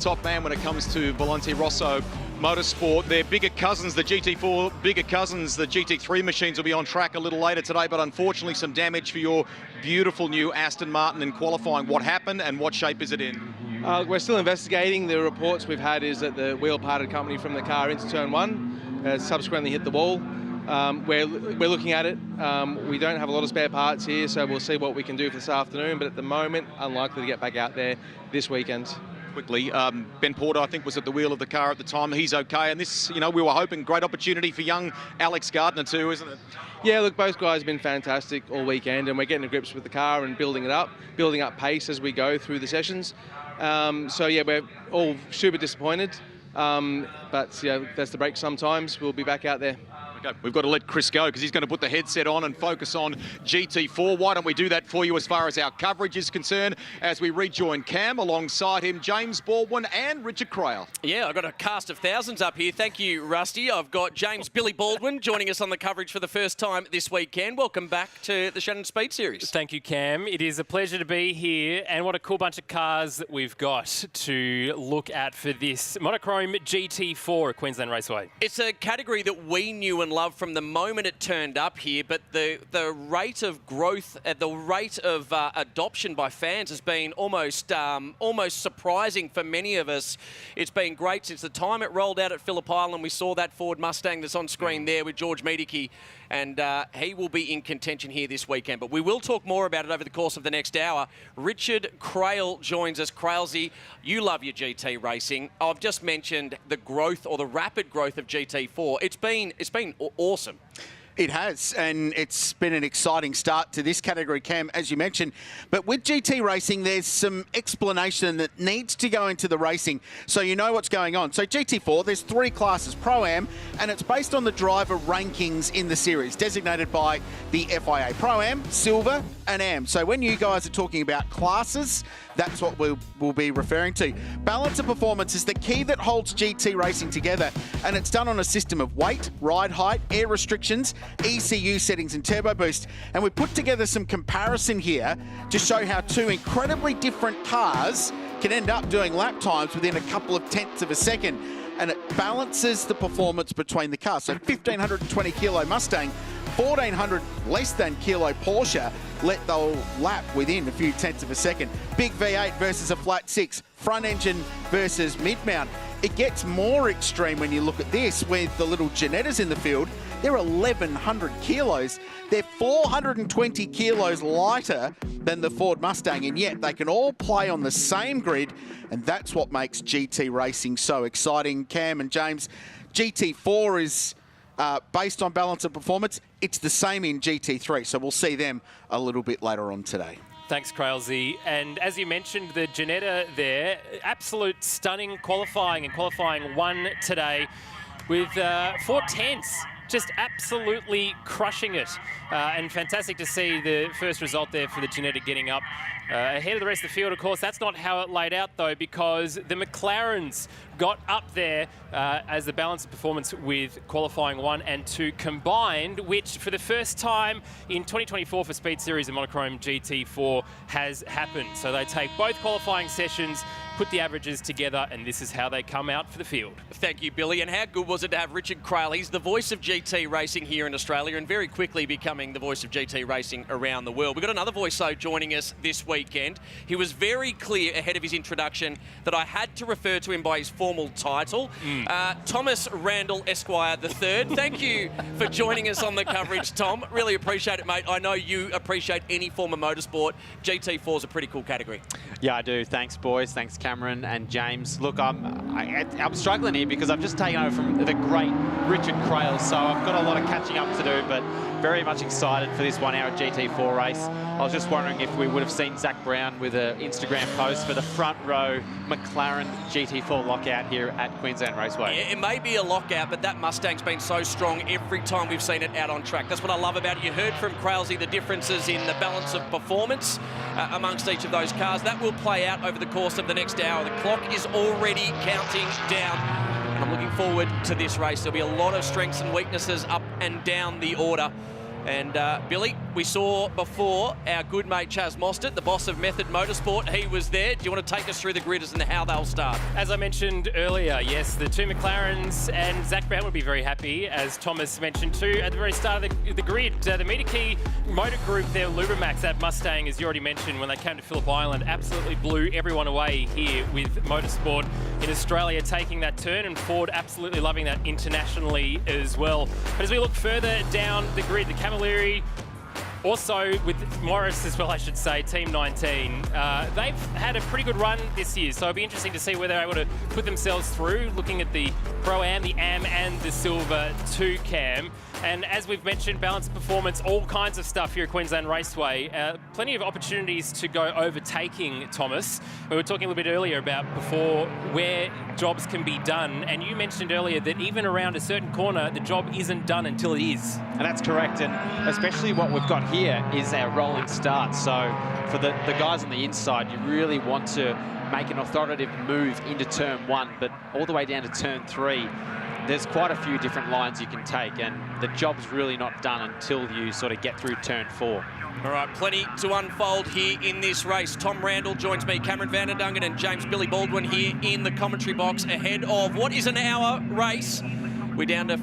Top man when it comes to Volante Rosso Motorsport. Their bigger cousins, the GT4 bigger cousins, the GT3 machines will be on track a little later today, but unfortunately some damage for your beautiful new Aston Martin in qualifying. What happened and what shape is it in? We're still investigating. The reports we've had is that the wheel parted company from the car into turn one, subsequently hit the wall. We're looking at it. We don't have a lot of spare parts here, so we'll see what we can do for this afternoon, but at the moment, unlikely to get back out there this weekend. Quickly, Ben Porter, I think, was at the wheel of the car at the time. He's okay, and this, you know, we were hoping great opportunity for young Alex Gardner too, isn't it? Yeah, look, both guys have been fantastic all weekend, and we're getting to grips with the car and building up pace as we go through the sessions. So yeah, we're all super disappointed, but yeah, that's the break sometimes. We'll be back out there. Okay, we've got to let Chris go because he's going to put the headset on and focus on GT4. Why don't we do that for you as far as our coverage is concerned as we rejoin Cam alongside him, James Baldwin and Richard Crail. Yeah, I've got a cast of thousands up here. Thank you, Rusty. I've got James Billy Baldwin joining us on the coverage for the first time this weekend. Welcome back to the Shannon Speed Series. Thank you, Cam. It is a pleasure to be here, and what a cool bunch of cars that we've got to look at for this Monochrome GT4 at Queensland Raceway. It's a category that we knew and loved from the moment it turned up here, but the rate of growth, the rate of adoption by fans has been almost surprising for many of us. It's been great since the time it rolled out at Phillip Island. We saw that Ford Mustang that's on screen there with George Miedeke, and he will be in contention here this weekend. But we will talk more about it over the course of the next hour. Richard Crail joins us. Crailsy, you love your GT racing. I've just mentioned the growth, or the rapid growth, of GT4. It's been awesome. It has, and it's been an exciting start to this category, Cam, as you mentioned. But with GT racing, there's some explanation that needs to go into the racing so you know what's going on. So GT4, there's 3 classes, Pro-Am, and it's based on the driver rankings in the series, designated by the FIA. Pro-Am, Silver, and Am. So when you guys are talking about classes, that's what we'll be referring to. Balance of performance is the key that holds GT racing together, and it's done on a system of weight, ride height, air restrictions, ECU settings and turbo boost. And we put together some comparison here to show how 2 incredibly different cars can end up doing lap times within a couple of tenths of a second. And it balances the performance between the cars. So 1,520 kilo Mustang, 1,400 less than kilo Porsche let the lap within a few tenths of a second. Big V8 versus a flat 6, front engine versus mid-mount. It gets more extreme when you look at this with the little Ginettas in the field. They're 1,100 kilos. They're 420 kilos lighter than the Ford Mustang, and yet they can all play on the same grid, and that's what makes GT racing so exciting. Cam and James, GT4 is based on balance of performance. It's the same in GT3, so we'll see them a little bit later on today. Thanks, Crailsy. And as you mentioned, the Ginetta there, absolute stunning qualifying, and qualifying 1 today with 4 tenths. Just absolutely crushing it. And fantastic to see the first result there for the Ginetta getting up ahead of the rest of the field. Of course, that's not how it laid out, though, because the McLarens got up there as the balance of performance with qualifying 1 and 2 combined, which for the first time in 2024 for Speed Series and Monochrome GT4 has happened. So they take both qualifying sessions, put the averages together, and this is how they come out for the field. Thank you, Billy. And how good was it to have Richard Crail? He's the voice of GT racing here in Australia, and very quickly becoming the voice of GT racing around the world. We've got another voice, though, joining us this weekend. He was very clear ahead of his introduction that I had to refer to him by his formal title. Thomas Randall Esquire III. Thank you for joining us on the coverage, Tom. Really appreciate it, mate. I know you appreciate any form of motorsport. GT4 is a pretty cool category. Yeah, I do. Thanks, boys. Thanks, Cameron and James. Look, I'm struggling here because I've just taken over from the great Richard Crail, so I've got a lot of catching up to do, but very much excited for this 1-hour GT4 race. I was just wondering if we would have seen Zach Brown with an Instagram post for the front row McLaren GT4 lockout here at Queensland Raceway. Yeah, it may be a lockout, but that Mustang's been so strong every time we've seen it out on track. That's what I love about it. You heard from Crailsy the differences in the balance of performance amongst each of those cars. That will play out over the course of the next hour. The clock is already counting down, and I'm looking forward to this race. There'll be a lot of strengths and weaknesses up and down the order. And Billy, we saw before our good mate Chaz Mostert, the boss of Method Motorsport. He was there. Do you want to take us through the grid as and how they'll start? As I mentioned earlier, yes, the two McLarens and Zach Brown would be very happy, as Thomas mentioned too, at the very start of the grid. The Meter Key Motor Group, their Lubrimax, that Mustang, as you already mentioned, when they came to Phillip Island, absolutely blew everyone away here with motorsport in Australia, taking that turn, and Ford absolutely loving that internationally as well. But as we look further down the grid, the Camilleri, also with Morris as well, I should say, Team 19. They've had a pretty good run this year, so it'll be interesting to see whether they're able to put themselves through, looking at the Pro-Am, the Am and the Silver 2 Cam. And as we've mentioned, balanced performance, all kinds of stuff here at Queensland Raceway. Plenty of opportunities to go overtaking, Thomas. We were talking a little bit earlier about before where jobs can be done, and you mentioned earlier that even around a certain corner, the job isn't done until it is. And that's correct, and especially what we've got here is our rolling start. So for the guys on the inside, you really want to make an authoritative move into turn 1, but all the way down to turn 3, there's quite a few different lines you can take, and the job's really not done until you sort of get through turn 4. All right, plenty to unfold here in this race. Tom Randall joins me, Cameron Van der Dungen and James Billy Baldwin here in the commentary box ahead of what is an hour race. We're down to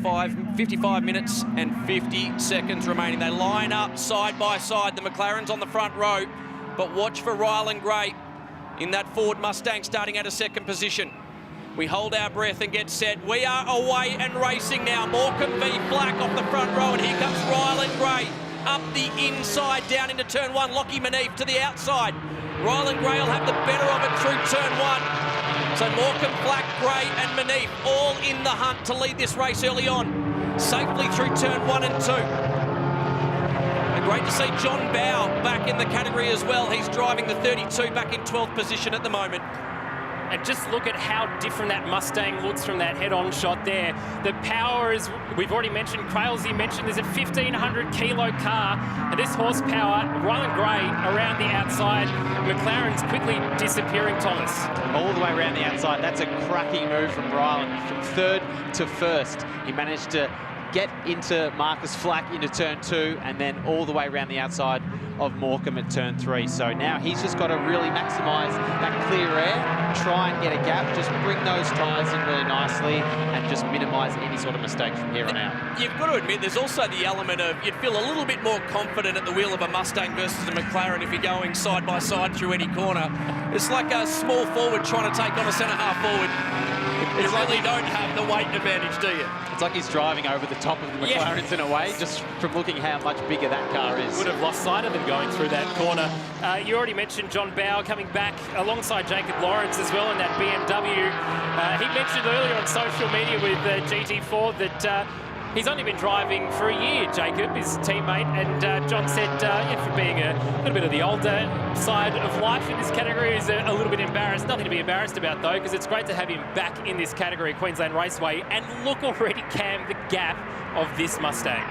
55 minutes and 50 seconds remaining. They line up side by side, the McLarens on the front row, but watch for Ryland Gray in that Ford Mustang starting at a second position. We hold our breath and get set. We are away and racing now. Morecambe v Black off the front row, and here comes Ryland Gray up the inside, down into turn 1. Lockie Maneve to the outside. Ryland Gray will have the better of it through turn 1. So Morecambe, Black, Gray and Maneve all in the hunt to lead this race early on. Safely through turn 1 and 2. And great to see John Bow back in the category as well. He's driving the 32 back in 12th position at the moment. And just look at how different that Mustang looks from that head-on shot there. The power is, we've already mentioned, Crailsy mentioned, there's a 1,500 kilo car, and this horsepower, Ryland Gray around the outside, McLaren's quickly disappearing, Thomas. All the way around the outside. That's a cracking move from Ryland, from 3rd to 1st. He managed to get into Marcus Flack into turn 2, and then all the way around the outside of Morecambe at turn 3. So now he's just got to really maximise that clear air, try and get a gap, just bring those tyres in really nicely and just minimise any sort of mistakes from here on out. You've got to admit there's also the element of you'd feel a little bit more confident at the wheel of a Mustang versus a McLaren if you're going side by side through any corner. It's like a small forward trying to take on a centre-half forward. You really don't have the weight advantage, do you? It's like he's driving over the top of the McLarens in a way, just from looking how much bigger that car is. Would have lost sight of him going through that corner. You already mentioned John Bow coming back alongside Jacob Lawrence as well in that BMW. He mentioned earlier on social media with GT4 that he's only been driving for a year, Jacob, his teammate, and John said, for being a little bit of the older side of life in this category, he's a little bit embarrassed. Nothing to be embarrassed about, though, because it's great to have him back in this category, Queensland Raceway. And look already, Cam, the gap of this Mustang.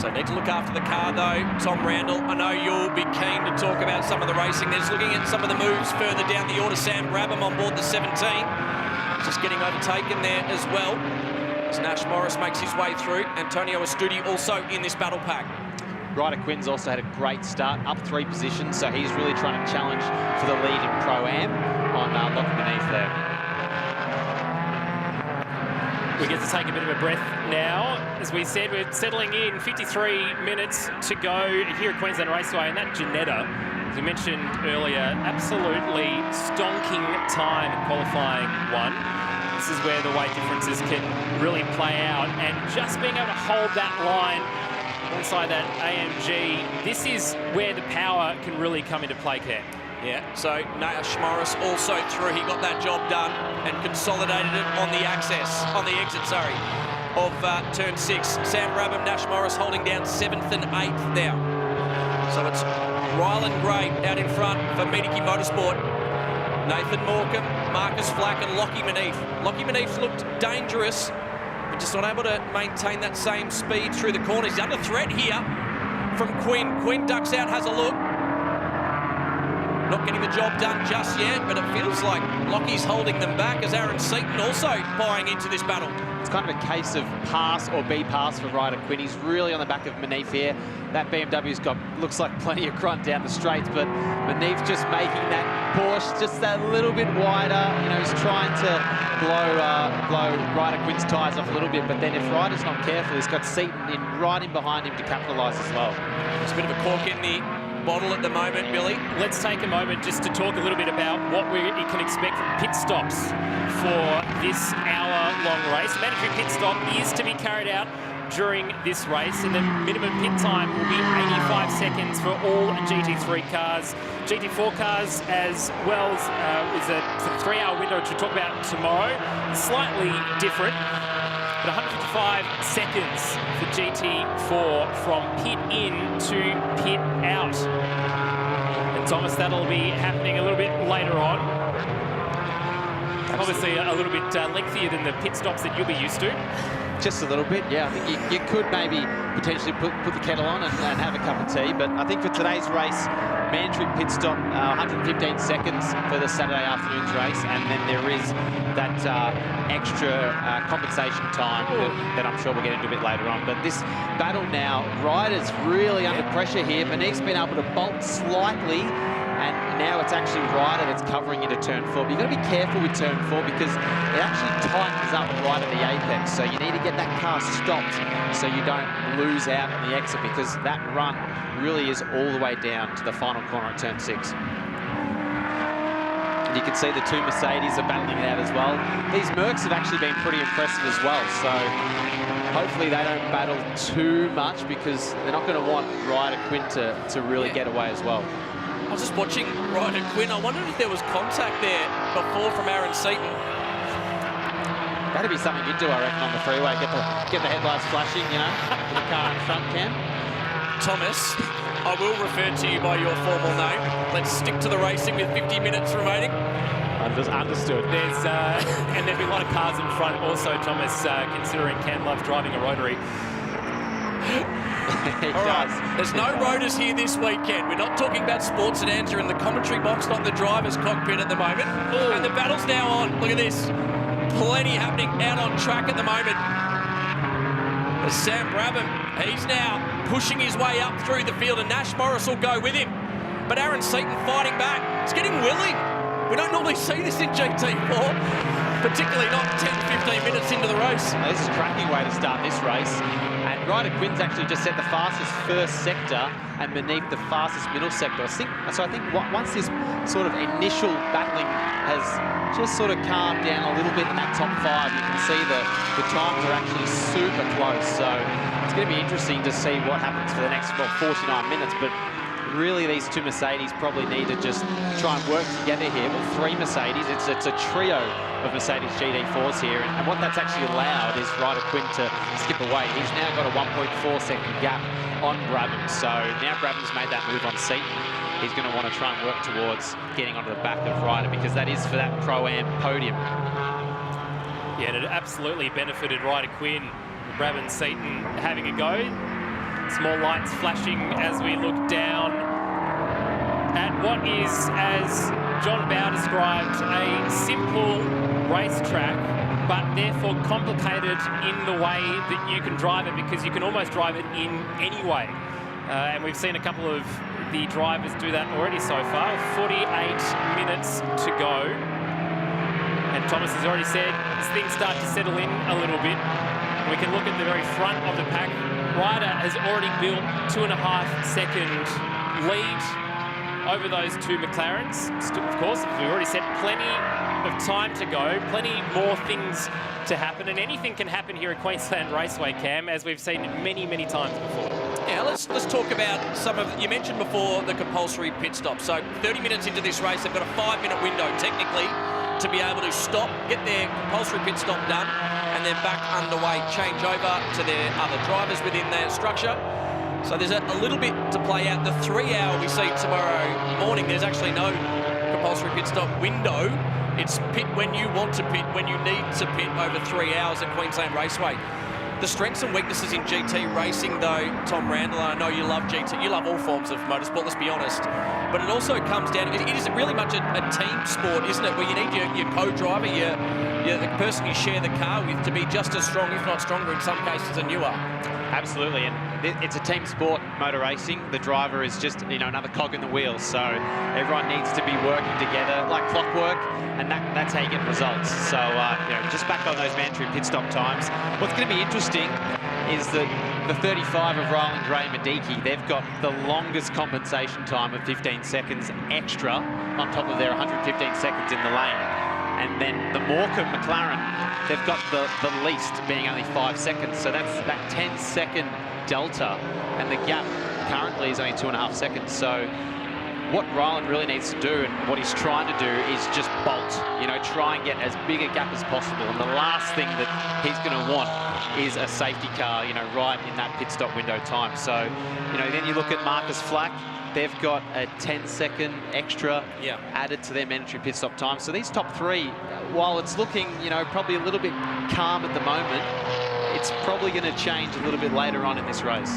So need to look after the car, though. Tom Randall, I know you'll be keen to talk about some of the racing. There's looking at some of the moves further down the order. Sam Brabham on board the 17. Just getting overtaken there as well. As Nash Morris makes his way through. Antonio Estudi also in this battle pack. Ryder Quinn's also had a great start, up 3 positions, so he's really trying to challenge for the lead in Pro-Am on Lockie Maneve there. We get to take a bit of a breath now. As we said, we're settling in, 53 minutes to go here at Queensland Raceway, and that Ginetta, as we mentioned earlier, absolutely stonking time in qualifying 1. This is where the weight differences can really play out, and just being able to hold that line alongside that AMG, this is where the power can really come into play, Cam. Yeah, so Nash Morris also through. He got that job done and consolidated it on the exit, of turn 6. Sam Brabham, Nash Morris holding down 7th and 8th there. So it's Ryland Gray out in front for Meter Key Motorsport. Nathan Morecambe, Marcus Flack and Lockie Maneve. Lockie Maneve's looked dangerous, but just not able to maintain that same speed through the corners. He's under threat here from Quinn. Quinn ducks out, has a look. not getting the job done just yet, but it feels like Lockie's holding them back as Aaron Seaton also buying into this battle. It's kind of a case of pass or be pass for Ryder Quinn. He's really on the back of Manif here. That BMW's got, looks like plenty of grunt down the straights, but Manif just making that Porsche just that little bit wider. You know, he's trying to blow Ryder Quinn's tyres off a little bit, but then if Ryder's not careful, he's got Seaton right in behind him to capitalise as well. There's a bit of a cork in the bottle at the moment, Billy. Let's take a moment just to talk a little bit about what we can expect from pit stops for this hour-long race. Mandatory pit stop is to be carried out during this race, and the minimum pit time will be 85 seconds for all GT3 cars. GT4 cars as well is a 3-hour window, which we'll talk about tomorrow. Slightly different, but 155 seconds for GT4 from pit in to pit out. And Thomas, that'll be happening a little bit later on. Obviously a little bit lengthier than the pit stops that you'll be used to. Just a little bit, yeah. I think you could maybe potentially put the kettle on and have a cup of tea, but I think for today's race, mandatory pit stop, 115 seconds for the Saturday afternoon's race, and then there is that extra compensation time that I'm sure we'll get into a bit later on. But this battle now, Ryder's really under pressure here. Manif's been able to bolt slightly, and now it's actually Ryder that's covering into turn 4. But you've got to be careful with turn 4 because it actually tightens up right at the apex. So you need to get that car stopped so you don't lose out on the exit, because that run really is all the way down to the final corner at turn 6. And you can see the two Mercedes are battling it out as well. These Mercs have actually been pretty impressive as well. So hopefully they don't battle too much, because they're not going to want Ryder Quinn to really get away as well. I was just watching Ryder Quinn. I wondered if there was contact there before from Aaron Seaton. That'd be something you'd do, I reckon, on the freeway. Get the headlights flashing, you know, for the car in front, Cam. Thomas, I will refer to you by your formal name. Let's stick to the racing with 50 minutes remaining. Understood. There's and there'll be a lot of cars in front also, Thomas, considering Cam loves driving a rotary. All right, there's no rotors here this weekend. We're not talking about sports sedans. You're in the commentary box, not the driver's cockpit at the moment. Ooh. And the battle's now on. Look at this. Plenty happening out on track at the moment. There's Sam Brabham. He's now pushing his way up through the field, and Nash Morris will go with him. But Aaron Seaton fighting back. It's getting willing. We don't normally see this in GT4, particularly not 10-15 minutes into the race. Now, this is a cracking way to start this race. And Ryder Quinn's actually just set the fastest first sector and Manif the fastest middle sector. So I think once this sort of initial battling has just sort of calmed down a little bit in that top 5, you can see the times are actually super close. So it's going to be interesting to see what happens for the next 49 minutes. But really, these two Mercedes probably need to just try and work together here. Well, 3 Mercedes, it's a trio of Mercedes GT4s here, and what that's actually allowed is Ryder Quinn to skip away. He's now got a 1.4 second gap on Brabham, so now Brabham's made that move on Seaton. He's going to want to try and work towards getting onto the back of Ryder, because that is for that Pro-Am podium. Yeah, and it absolutely benefited Ryder Quinn. Brabham Seaton having a go. Small lights flashing as we look down at what is, as John Bow described, a simple racetrack, but therefore complicated in the way that you can drive it, because you can almost drive it in any way. And we've seen a couple of the drivers do that already so far. 48 minutes to go. And Thomas has already said, as things start to settle in a little bit, we can look at the very front of the pack. Ryder has already built 2.5-second lead over those two McLarens. Of course, as we've already said, plenty of time to go, plenty more things to happen, and anything can happen here at Queensland Raceway, Cam, as we've seen many, many times before. Yeah, let's talk about some of, you mentioned before the compulsory pit stop. So 30 minutes into this race, they've got a 5-minute window technically to be able to stop, get their compulsory pit stop done, and then back underway, change over to their other drivers within their structure. So there's a little bit to play out. The 3-hour we see tomorrow morning, there's actually no compulsory pit stop window. It's pit when you want to pit, when you need to pit over 3 hours at Queensland Raceway. The strengths and weaknesses in GT racing, though, Tom Randall, I know you love GT, you love all forms of motorsport, let's be honest, but it also comes down, it is really much a team sport, isn't it, where you need your co-driver, the person you share the car with to be just as strong, if not stronger in some cases than you are. Absolutely, and it's a team sport, motor racing. The driver is just, another cog in the wheel, so everyone needs to be working together like clockwork, and that's how you get results. So, just back on those mandatory pit stop times. What's going to be interesting is that the 35 of Ryland Gray Mediki, they've got the longest compensation time of 15 seconds extra on top of their 115 seconds in the lane. And then the Morecambe McLaren, they've got the least, being only 5 seconds. So that's that 10-second delta, and the gap currently is only 2.5 seconds. So what Ryland really needs to do, and what he's trying to do, is just bolt. Try and get as big a gap as possible. And the last thing that he's going to want is a safety car, right in that pit stop window time. So, then you look at Marcus Flack. They've got a 10-second extra added to their mandatory pit stop time. So these top three, while it's looking, probably a little bit calm at the moment, it's probably going to change a little bit later on in this race.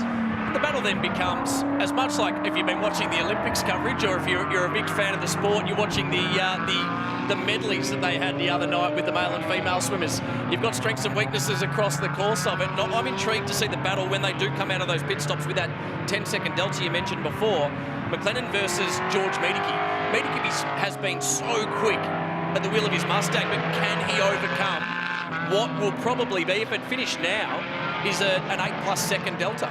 The battle then becomes as much like if you've been watching the Olympics coverage, or if you're a big fan of the sport, you're watching the medleys that they had the other night with the male and female swimmers. You've got strengths and weaknesses across the course of it. And I'm intrigued to see the battle when they do come out of those pit stops with that 10-second delta you mentioned before. McLennan versus George Mediki. Mediki has been so quick at the wheel of his Mustang, but can he overcome what will probably be, if it finished now, is an 8+ second delta?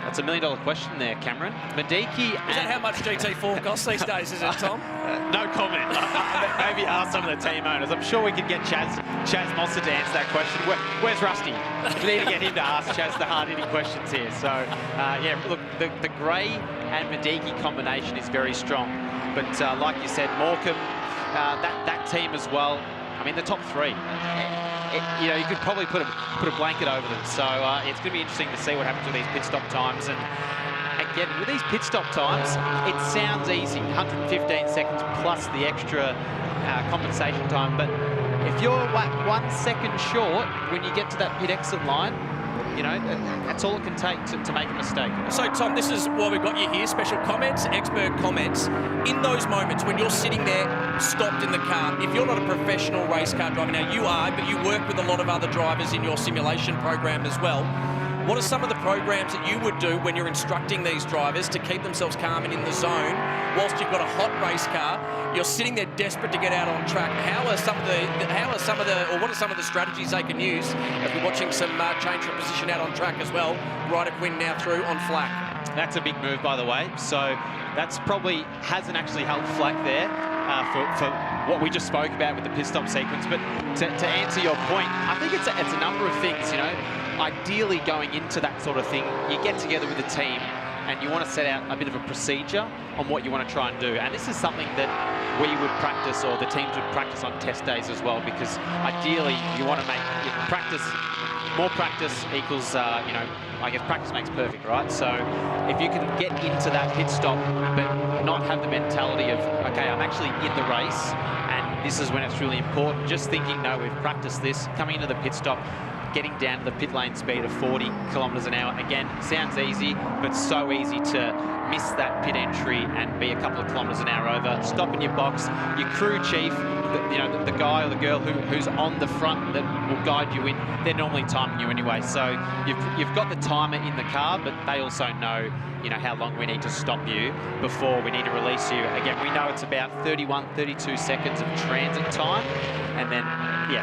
That's $1 million question there, Cameron. Mediki. Is that how much GT4 costs these days, is it, Tom? No comment. Maybe ask some of the team owners. I'm sure we could get Chaz Mossad to answer that question. Where's Rusty? We need to get him to ask Chaz the hard-hitting questions here. So, look, the Gray and Mediki combination is very strong. But like you said, Morecambe, that team as well, I mean, the top three, you could probably put a blanket over them. So it's going to be interesting to see what happens with these pit stop times. And again, with these pit stop times, it sounds easy, 115 seconds plus the extra compensation time. But if you're 1 second short when you get to that pit exit line, that's all it can take to make a mistake. So, Tom, this is why we've got you here, special comments, expert comments. In those moments when you're sitting there stopped in the car, if you're not a professional race car driver, now you are, but you work with a lot of other drivers in your simulation program as well. What are some of the programs that you would do when you're instructing these drivers to keep themselves calm and in the zone whilst you've got a hot race car? You're sitting there desperate to get out on track. What are some of the strategies they can use as we're watching some change of position out on track as well? Ryder Quinn now through on Flack. That's a big move, by the way. So that's probably hasn't actually helped Flack there for what we just spoke about with the pit stop sequence. But to answer your point, I think it's a number of things. Ideally, going into that sort of thing, you get together with the team and you want to set out a bit of a procedure on what you want to try and do. And this is something that we would practice, or the teams would practice on test days as well, because ideally you want to make more practice equals, I guess practice makes perfect, right? So if you can get into that pit stop, but not have the mentality of, okay, I'm actually in the race, and this is when it's really important. Just thinking, no, we've practiced this, coming into the pit stop, getting down to the pit lane speed of 40 kilometres an hour. Again, sounds easy, but so easy to miss that pit entry and be a couple of kilometres an hour over. Stop in your box. Your crew chief, the guy or the girl who's on the front that will guide you in, they're normally timing you anyway. So you've got the timer in the car, but they also know how long we need to stop you before we need to release you. Again, we know it's about 31, 32 seconds of transit time, and then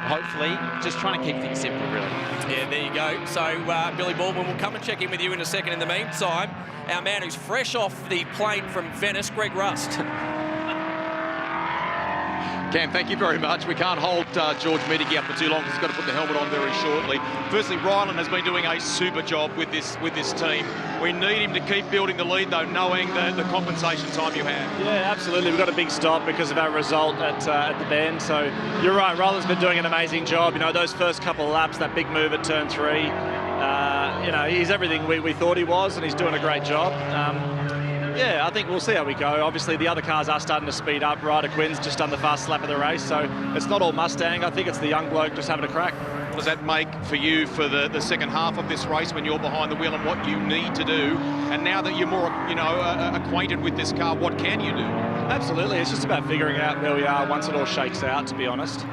hopefully just trying to keep things simple, really. Yeah, there you go. So Billy Baldwin will come and check in with you in a second. In the meantime, our man who's fresh off the plane from Venice, Greg Rust. Cam, thank you very much. We can't hold George Mediki up for too long because he's got to put the helmet on very shortly. Firstly, Ryland has been doing a super job with this team. We need him to keep building the lead, though, knowing the compensation time you have. Yeah, absolutely. We've got a big stop because of our result at the bend. So you're right, Ryland's been doing an amazing job. Those first couple of laps, that big move at turn 3, he's everything we thought he was, and he's doing a great job. Yeah, I think we'll see how we go. Obviously, the other cars are starting to speed up. Ryder Quinn's just done the fastest lap of the race, so it's not all Mustang. I think it's the young bloke just having a crack. does that make for you for the second half of this race when you're behind the wheel and what you need to do? And now that you're more, acquainted with this car, what can you do? Absolutely, it's just about figuring out where we are once it all shakes out, to be honest.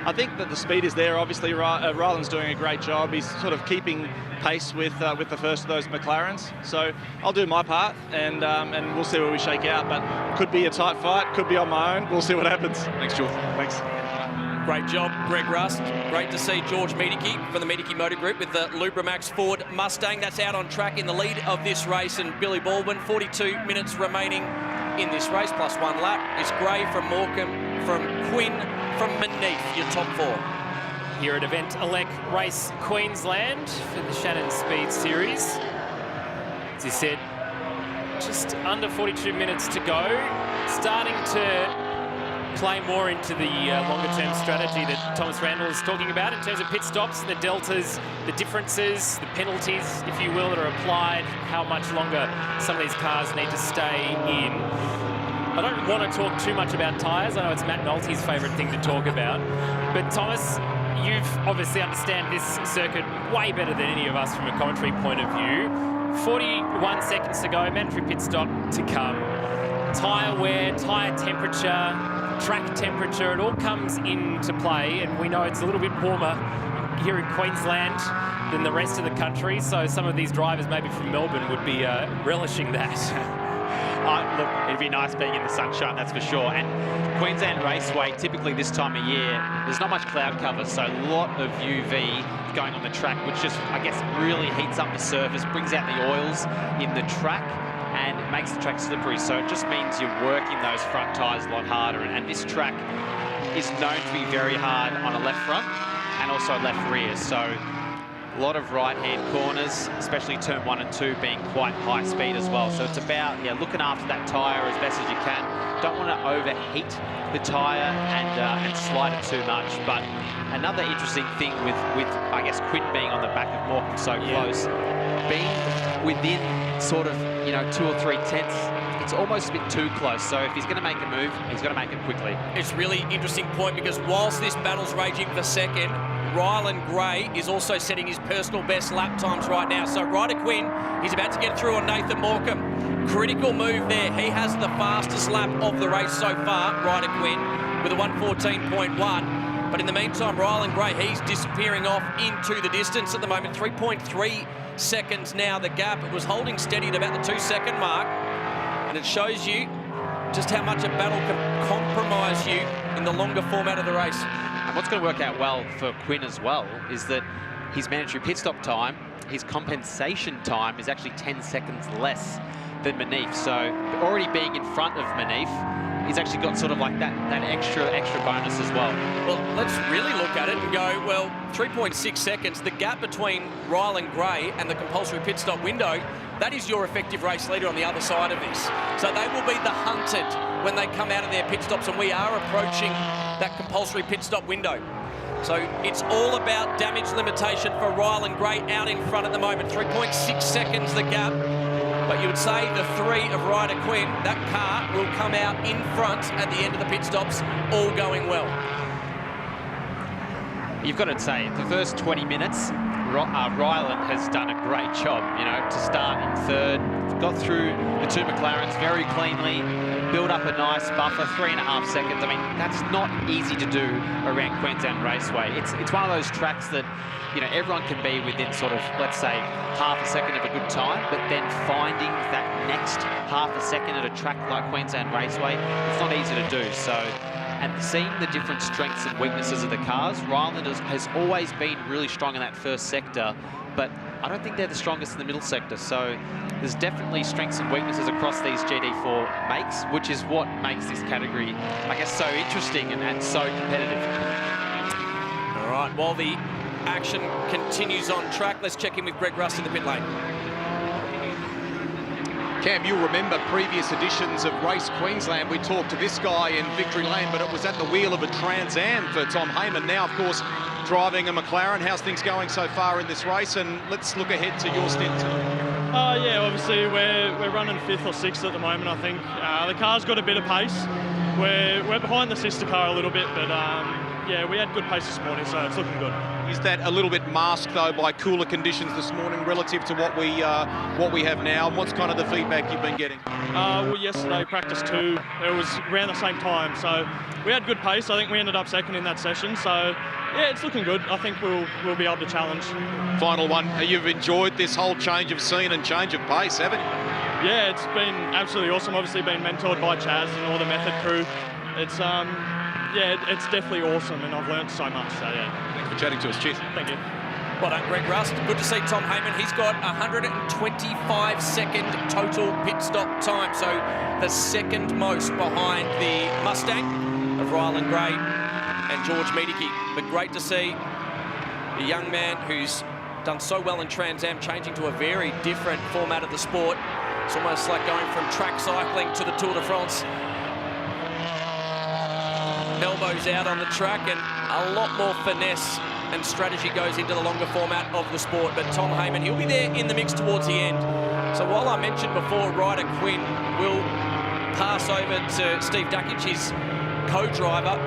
I think that the speed is there. Obviously, Ryland's doing a great job. He's sort of keeping pace with the first of those McLarens. So I'll do my part, and we'll see where we shake out. But could be a tight fight, could be on my own. We'll see what happens. Thanks, George. Thanks. Great job, Greg Rust. Great to see George Miedeke from the Miedeke Motor Group with the Lubramax Ford Mustang. That's out on track in the lead of this race. And Billy Baldwin, 42 minutes remaining in this race, plus 1 lap. It's Gray from Morecambe, from Quinn, from Maneath, your top 4. Here at Event Elect Race Queensland for the Shannon Speed Series. As you said, just under 42 minutes to go. Starting to play more into the longer-term strategy that Thomas Randall is talking about in terms of pit stops, the deltas, the differences, the penalties, if you will, that are applied, how much longer some of these cars need to stay in. I don't want to talk too much about tyres. I know it's Matt Nolte's favourite thing to talk about. But Thomas, you've obviously understand this circuit way better than any of us from a commentary point of view. 41 seconds to go, mandatory pit stop to come. Tyre wear, tyre temperature, track temperature, it all comes into play, and we know it's a little bit warmer here in Queensland than the rest of the country, so some of these drivers maybe from Melbourne would be relishing that. Look, it'd be nice being in the sunshine, that's for sure. And Queensland Raceway, typically this time of year, there's not much cloud cover, so a lot of UV going on the track, which just, I guess, really heats up the surface, brings out the oils in the track, and it makes the track slippery. So it just means you're working those front tyres a lot harder. And this track is known to be very hard on a left front and also left rear. So a lot of right-hand corners, especially turn 1 and 2 being quite high speed as well. So it's about looking after that tyre as best as you can. Don't want to overheat the tyre and slide it too much. But another interesting thing with I guess Quinn being on the back of Morecambe so close, being within sort of 2 or 3 tenths, it's almost a bit too close. So if he's going to make a move, he's got to make it quickly. It's really interesting point, because whilst this battle's raging for second, Ryland Gray is also setting his personal best lap times right now. So Ryder Quinn, he's about to get through on Nathan Morecambe. Critical move there. He has the fastest lap of the race so far, Ryder Quinn, with a 1:14.1. But in the meantime, Ryland Gray, he's disappearing off into the distance at the moment. 3.3 seconds now, the gap. It was holding steady at about the 2-second mark. And it shows you just how much a battle can compromise you in the longer format of the race. And what's going to work out well for Quinn as well is that his mandatory pit stop time, his compensation time is actually 10 seconds less than Maneath. So already being in front of Maneath, he's actually got sort of like that extra bonus as well. Well, let's really look at it and go, well, 3.6 seconds, the gap between Ryland Gray and the compulsory pit stop window, that is your effective race leader on the other side of this. So they will be the hunted when they come out of their pit stops, and we are approaching that compulsory pit stop window. So it's all about damage limitation for Ryland Gray out in front at the moment. 3.6 seconds the gap. But you would say the 3 of Ryder Quinn, that car will come out in front at the end of the pit stops, all going well. You've got to say, the first 20 minutes, Ryland has done a great job, to start in third, got through the 2 McLarens very cleanly, build up a nice buffer, 3.5 seconds. I mean, that's not easy to do around Queensland Raceway. It's one of those tracks that, everyone can be within sort of, let's say, half a second of a good time, but then finding that next half a second at a track like Queensland Raceway, it's not easy to do. So, and seeing the different strengths and weaknesses of the cars, Ryland has always been really strong in that first sector, but I don't think they're the strongest in the middle sector. So there's definitely strengths and weaknesses across these GT4 makes, which is what makes this category, I guess, so interesting and so competitive. All right, while the action continues on track, let's check in with Greg Rust in the pit lane. Cam, you'll remember previous editions of Race Queensland. We talked to this guy in Victory Lane, but it was at the wheel of a Trans Am for Tom Heyman. Now, of course, driving a McLaren. How's things going so far in this race? And let's look ahead to your stint too. Yeah, obviously we're running 5th or 6th at the moment, I think. The car's got a bit of pace. We're behind the sister car a little bit, but yeah, we had good pace this morning, so it's looking good. Is that a little bit masked though by cooler conditions this morning relative to what we have now? And what's kind of the feedback you've been getting? Well, yesterday practice 2, it was around the same time, so we had good pace. I think we ended up second in that session, so yeah, it's looking good. I think we'll be able to challenge. Final one. You've enjoyed this whole change of scene and change of pace, haven't you? Yeah, it's been absolutely awesome. Obviously, been mentored by Chaz and all the Method crew. It's yeah, it's definitely awesome, and I've learned so much. So yeah. Thanks for chatting to us. Cheers. Thank you. Well done, Greg Rust. Good to see Tom Heyman. He's got 125-second total pit stop time, so the second most behind the Mustang of Ryland Gray and George Miedeke. But great to see a young man who's done so well in Trans Am, changing to a very different format of the sport. It's almost like going from track cycling to the Tour de France. Elbows out on the track, and a lot more finesse and strategy goes into the longer format of the sport. But Tom Heyman, he'll be there in the mix towards the end. So while I mentioned before, Ryder Quinn will pass over to Steve Dakic, his co-driver,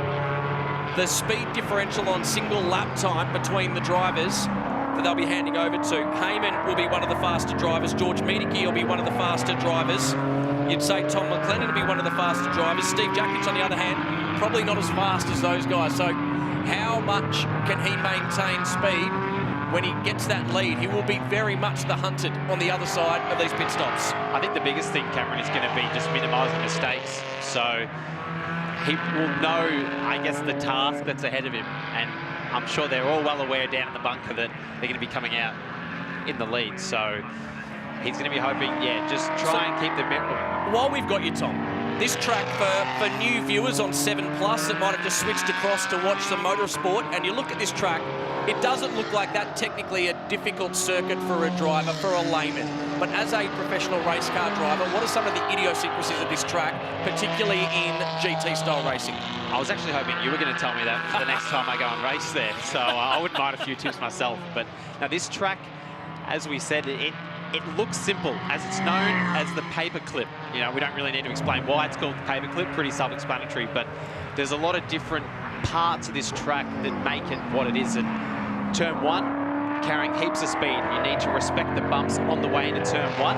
the speed differential on single lap time between the drivers that they'll be handing over to. Heyman will be one of the faster drivers. George Miedeke will be one of the faster drivers. You'd say Tom McLennan will be one of the faster drivers. Steve Dakic, on the other hand, probably not as fast as those guys. So how much can he maintain speed when he gets that lead? He will be very much the hunted on the other side of these pit stops. I think the biggest thing, Cameron, is going to be just minimising mistakes. So he will know, I guess, the task that's ahead of him. And I'm sure they're all well aware down in the bunker that they're going to be coming out in the lead. So he's going to be hoping, yeah, just try and keep the middle. While we've got you, Tom, this track for new viewers on 7+ that might have just switched across to watch the motorsport, and you look at this track, it doesn't look like that technically a difficult circuit for a driver, for a layman. But as a professional race car driver, what are some of the idiosyncrasies of this track, particularly in GT-style racing? I was actually hoping you were going to tell me that for the next time I go and race there. So I wouldn't mind a few tips myself. But now this track, as we said, it looks simple, as it's known as the paperclip. You know, we don't really need to explain why it's called the paperclip, pretty self-explanatory, but there's a lot of different parts of this track that make it what it is. And turn 1, carrying heaps of speed. You need to respect the bumps on the way into turn 1.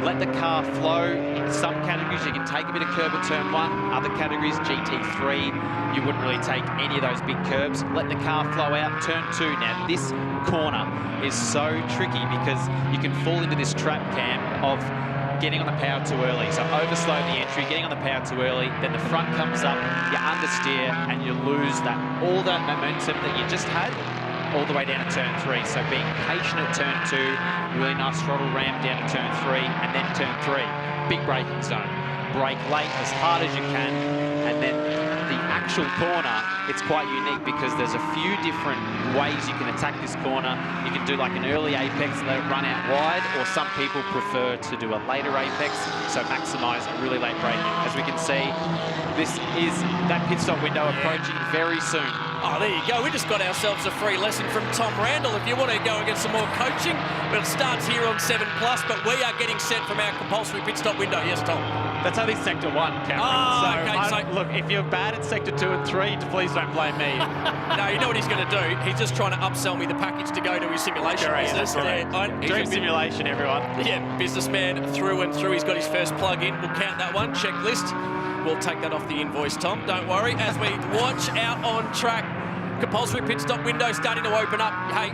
Let the car flow. In some categories, you can take a bit of curb at turn 1. Other categories, GT3, you wouldn't really take any of those big curbs. Let the car flow out. Turn 2. Now, this corner is so tricky because you can fall into this trap, Cam, of getting on the power too early. So overslow the entry, getting on the power too early, then the front comes up, you understeer, and you lose all that momentum that you just had all the way down to turn 3. So being patient at turn 2, really nice throttle ramp down to turn 3, and then turn 3, big braking zone. Brake late as hard as you can, and then the actual corner, it's quite unique because there's a few different ways you can attack this corner. You can do like an early apex and let it run out wide, or some people prefer to do a later apex, so maximise a really late braking. As we can see, this is that pit stop window approaching very soon. Oh, there you go. We just got ourselves a free lesson from Tom Randall. If you want to go and get some more coaching, well, it starts here on 7+, but we are getting sent from our compulsory pit stop window. Yes, Tom? That's only sector 1, Cameron. Oh, so, okay, so look, if you're bad at sector 2 and 3, please don't blame me. No, you know what he's going to do? He's just trying to upsell me the package to go to his simulation business. Dream simulation, everyone. Yeah, businessman through and through. He's got his first plug-in. We'll count that one. Checklist. We'll take that off the invoice, Tom. Don't worry. As we watch out on track, compulsory pit stop window starting to open up. Hey,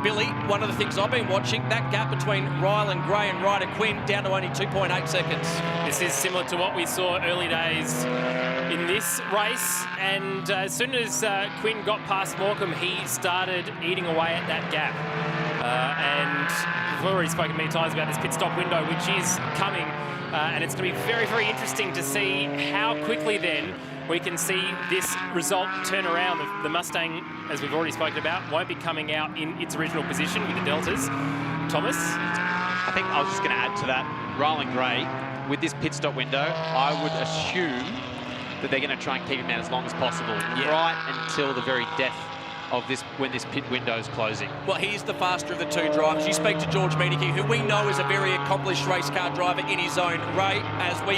Billy, one of the things I've been watching, that gap between Ryland Gray and Ryder Quinn down to only 2.8 seconds. This is similar to what we saw early days in this race, and as soon as Quinn got past Morecambe, he started eating away at that gap. And we've already spoken many times about this pit stop window, which is coming, and it's going to be very, very interesting to see how quickly then we can see this result turn around. The Mustang, as we've already spoken about, won't be coming out in its original position with the Deltas. Thomas? I think I was just going to add to that, Ryland Gray, with this pit stop window, I would assume that they're going to try and keep him out as long as possible, right until the very death of this when this pit window is closing. Well, he's the faster of the two drivers. You speak to George Miedeke, who we know is a very accomplished race car driver in his own right, as we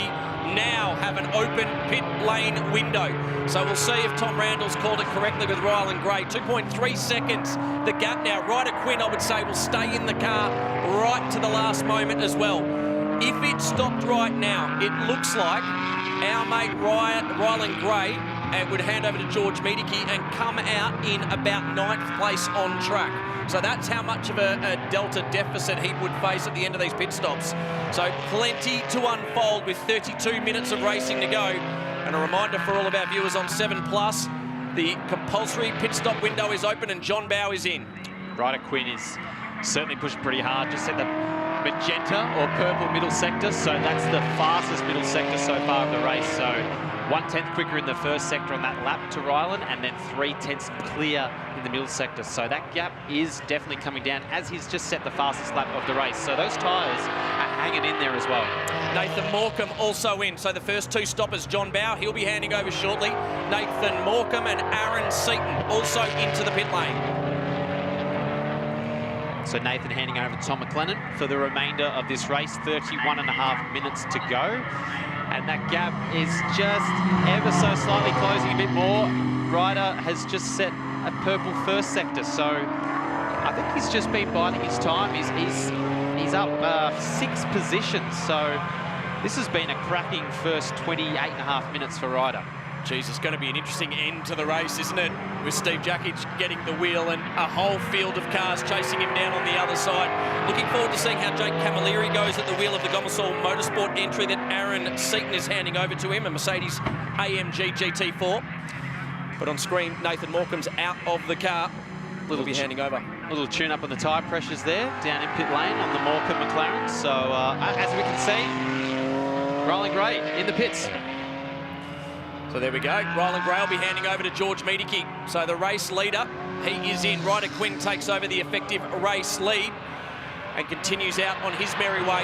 now have an open pit lane window. So we'll see if Tom Randall's called it correctly with Rylan Gray. 2.3 seconds, the gap now. Ryder Quinn, I would say, will stay in the car right to the last moment as well. If it stopped right now, it looks like our mate Rylan Gray would hand over to George Miedeke and come out in about 9th place on track. So that's how much of a delta deficit he would face at the end of these pit stops. So plenty to unfold with 32 minutes of racing to go. And a reminder for all of our viewers on 7+, the compulsory pit stop window is open and John Bowe is in. Ryder Quinn is certainly pushed pretty hard. Just set the magenta or purple middle sector, so that's the fastest middle sector so far of the race. So 1/10 quicker in the first sector on that lap to Rylan, and then 3/10 clear in the middle sector. So that gap is definitely coming down as he's just set the fastest lap of the race. So those tyres are hanging in there as well. Nathan Morecambe also in. So the first two stoppers, John Bowe, he'll be handing over shortly. Nathan Morecambe and Aaron Seaton also into the pit lane. So Nathan handing over to Tom McLennan for the remainder of this race. 31.5 minutes to go. And that gap is just ever so slightly closing a bit more. Ryder has just set a purple first sector, so I think he's just been biding his time. He's up 6 positions, so this has been a cracking first 28.5 minutes for Ryder. Geez, it's going to be an interesting end to the race, isn't it? With Steve Jackich getting the wheel and a whole field of cars chasing him down on the other side. Looking forward to seeing how Jake Camilleri goes at the wheel of the SRO Motorsport entry that Aaron Seaton is handing over to him, a Mercedes AMG GT4. But on screen, Nathan Morecambe's out of the car. Will be handing over. A little tune up on the tyre pressures there, down in pit lane on the Morecambe McLaren. So as we can see, Rylan Gray in the pits. So there we go. Rylan Gray will be handing over to George Miedeke. So the race leader, he is in. Ryder Quinn takes over the effective race lead and continues out on his merry way.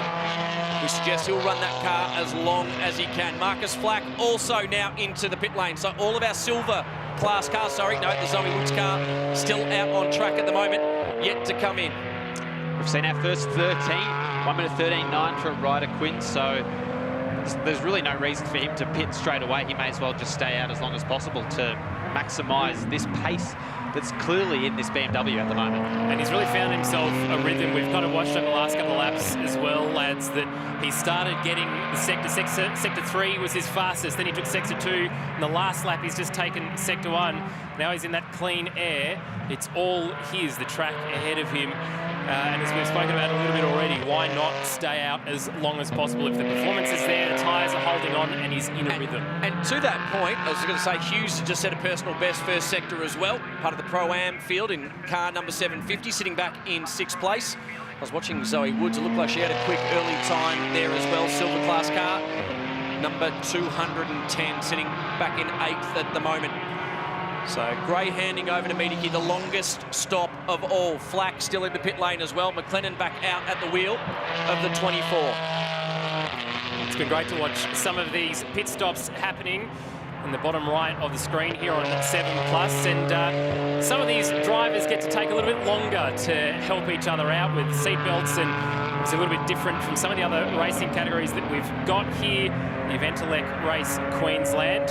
We suggest he'll run that car as long as he can. Marcus Flack also now into the pit lane. So all of our silver class cars, the Zoe Woods car, still out on track at the moment, yet to come in. We've seen our first 13, 1 minute 13.9 for Ryder Quinn, so there's really no reason for him to pit straight away. He may as well just stay out as long as possible to maximise this pace that's clearly in this BMW at the moment. And he's really found himself a rhythm. We've kind of watched over the last couple of laps as well, lads, that he started getting the sector 3 was his fastest, then he took sector 2, and the last lap he's just taken sector 1. Now he's in that clean air. It's all his, the track ahead of him. And as we've spoken about a little bit already, why not stay out as long as possible? If the performance is there, the tyres are holding on, and he's in a rhythm. And to that point, I was going to say Hughes has just set a personal best first sector as well, part of the Pro-Am field in car number 750, sitting back in 6th place. I was watching Zoe Woods. It looked like she had a quick early time there as well. Silver class car, number 210, sitting back in 8th at the moment. So Gray handing over to Miedeke, the longest stop of all. Flack still in the pit lane as well. McLennan back out at the wheel of the 24. It's been great to watch some of these pit stops happening in the bottom right of the screen here on 7+. And some of these drivers get to take a little bit longer to help each other out with seatbelts, and it's a little bit different from some of the other racing categories that we've got here. The Eventelec Race Queensland.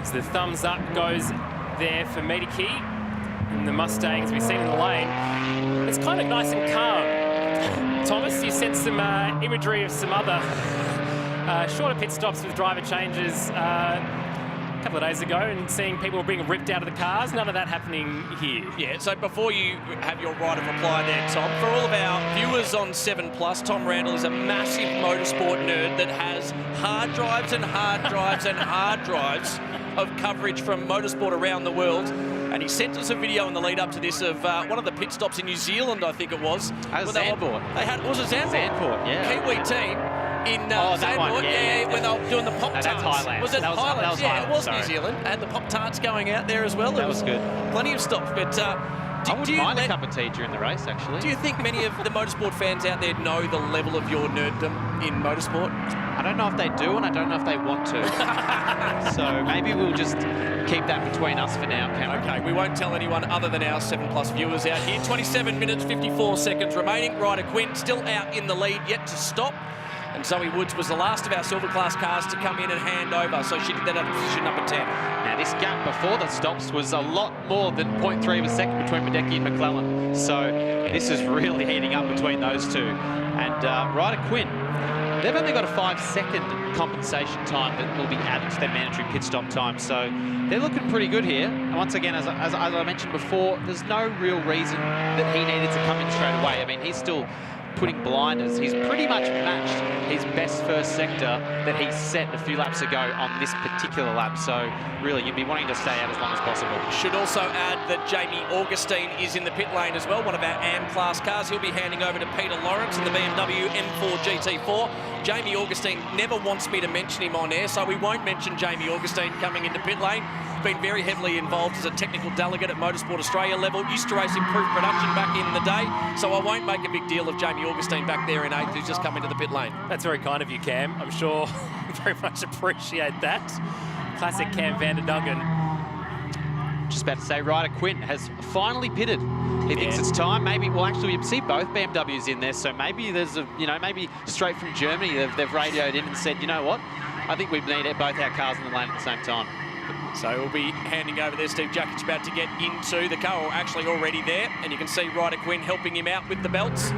So the thumbs up goes there for Miedeke in the Mustang, as we've seen in the lane. It's kind of nice and calm. Thomas, you sent some imagery of some other shorter pit stops with driver changes a couple of days ago, and seeing people being ripped out of the cars. None of that happening here. Yeah, so before you have your right of reply there, Tom, for all of our viewers on 7+, Tom Randall is a massive motorsport nerd that has hard drives and hard drives and hard drives of coverage from motorsport around the world. And he sent us a video in the lead up to this of one of the pit stops in New Zealand, I think it was. Zandvoort. Was it Zandvoort? Zandvoort, yeah. Kiwi team in Zandvoort, when they were doing the Pop-Tarts. That's Thailand. Was it Thailand? That was yeah, Thailand, it was sorry. New Zealand. And the Pop-Tarts going out there as well. That was good. Plenty of stops, but I wouldn't mind a cup of tea during the race, actually. Do you think many of the motorsport fans out there know the level of your nerddom in motorsport? I don't know if they do, and I don't know if they want to. So maybe we'll just keep that between us for now, Cameron. Okay, we won't tell anyone other than our 7+ viewers out here. 27 minutes, 54 seconds remaining. Ryder Quinn still out in the lead, yet to stop. And Zoe Woods was the last of our silver class cars to come in and hand over, so she did that at position number 10. Now, this gap before the stops was a lot more than 0.3 of a second between Medecky and McClellan. So this is really heating up between those two. And Ryder Quinn, they've only got a 5-second compensation time that will be added to their mandatory pit stop time. So they're looking pretty good here. And once again, as I mentioned before, there's no real reason that he needed to come in straight away. I mean, he's still putting blinders. He's pretty much matched his best first sector that he set a few laps ago on this particular lap. So really, you'd be wanting to stay out as long as possible. Should also add that Jamie Augustine is in the pit lane as well, one of our AM class cars. He'll be handing over to Peter Lawrence in the BMW M4 GT4. Jamie Augustine never wants me to mention him on air, so we won't mention Jamie Augustine coming into pit lane. Been very heavily involved as a technical delegate at Motorsport Australia level. Used to race improved production back in the day, so I won't make a big deal of Jamie Augustine back there in 8th, who's just come into the pit lane. That's very kind of you, Cam. I'm sure very much appreciate that. Classic Cam van der Dungen. Just about to say, Ryder Quinn has finally pitted. He thinks it's time. Maybe, well, actually, we see both BMWs in there, so maybe there's a, maybe straight from Germany, they've radioed in and said, you know what, I think we need both our cars in the lane at the same time. So we'll be handing over there. Steve Jacket's about to get into the car, or actually already there, and you can see Ryder Quinn helping him out with the belts.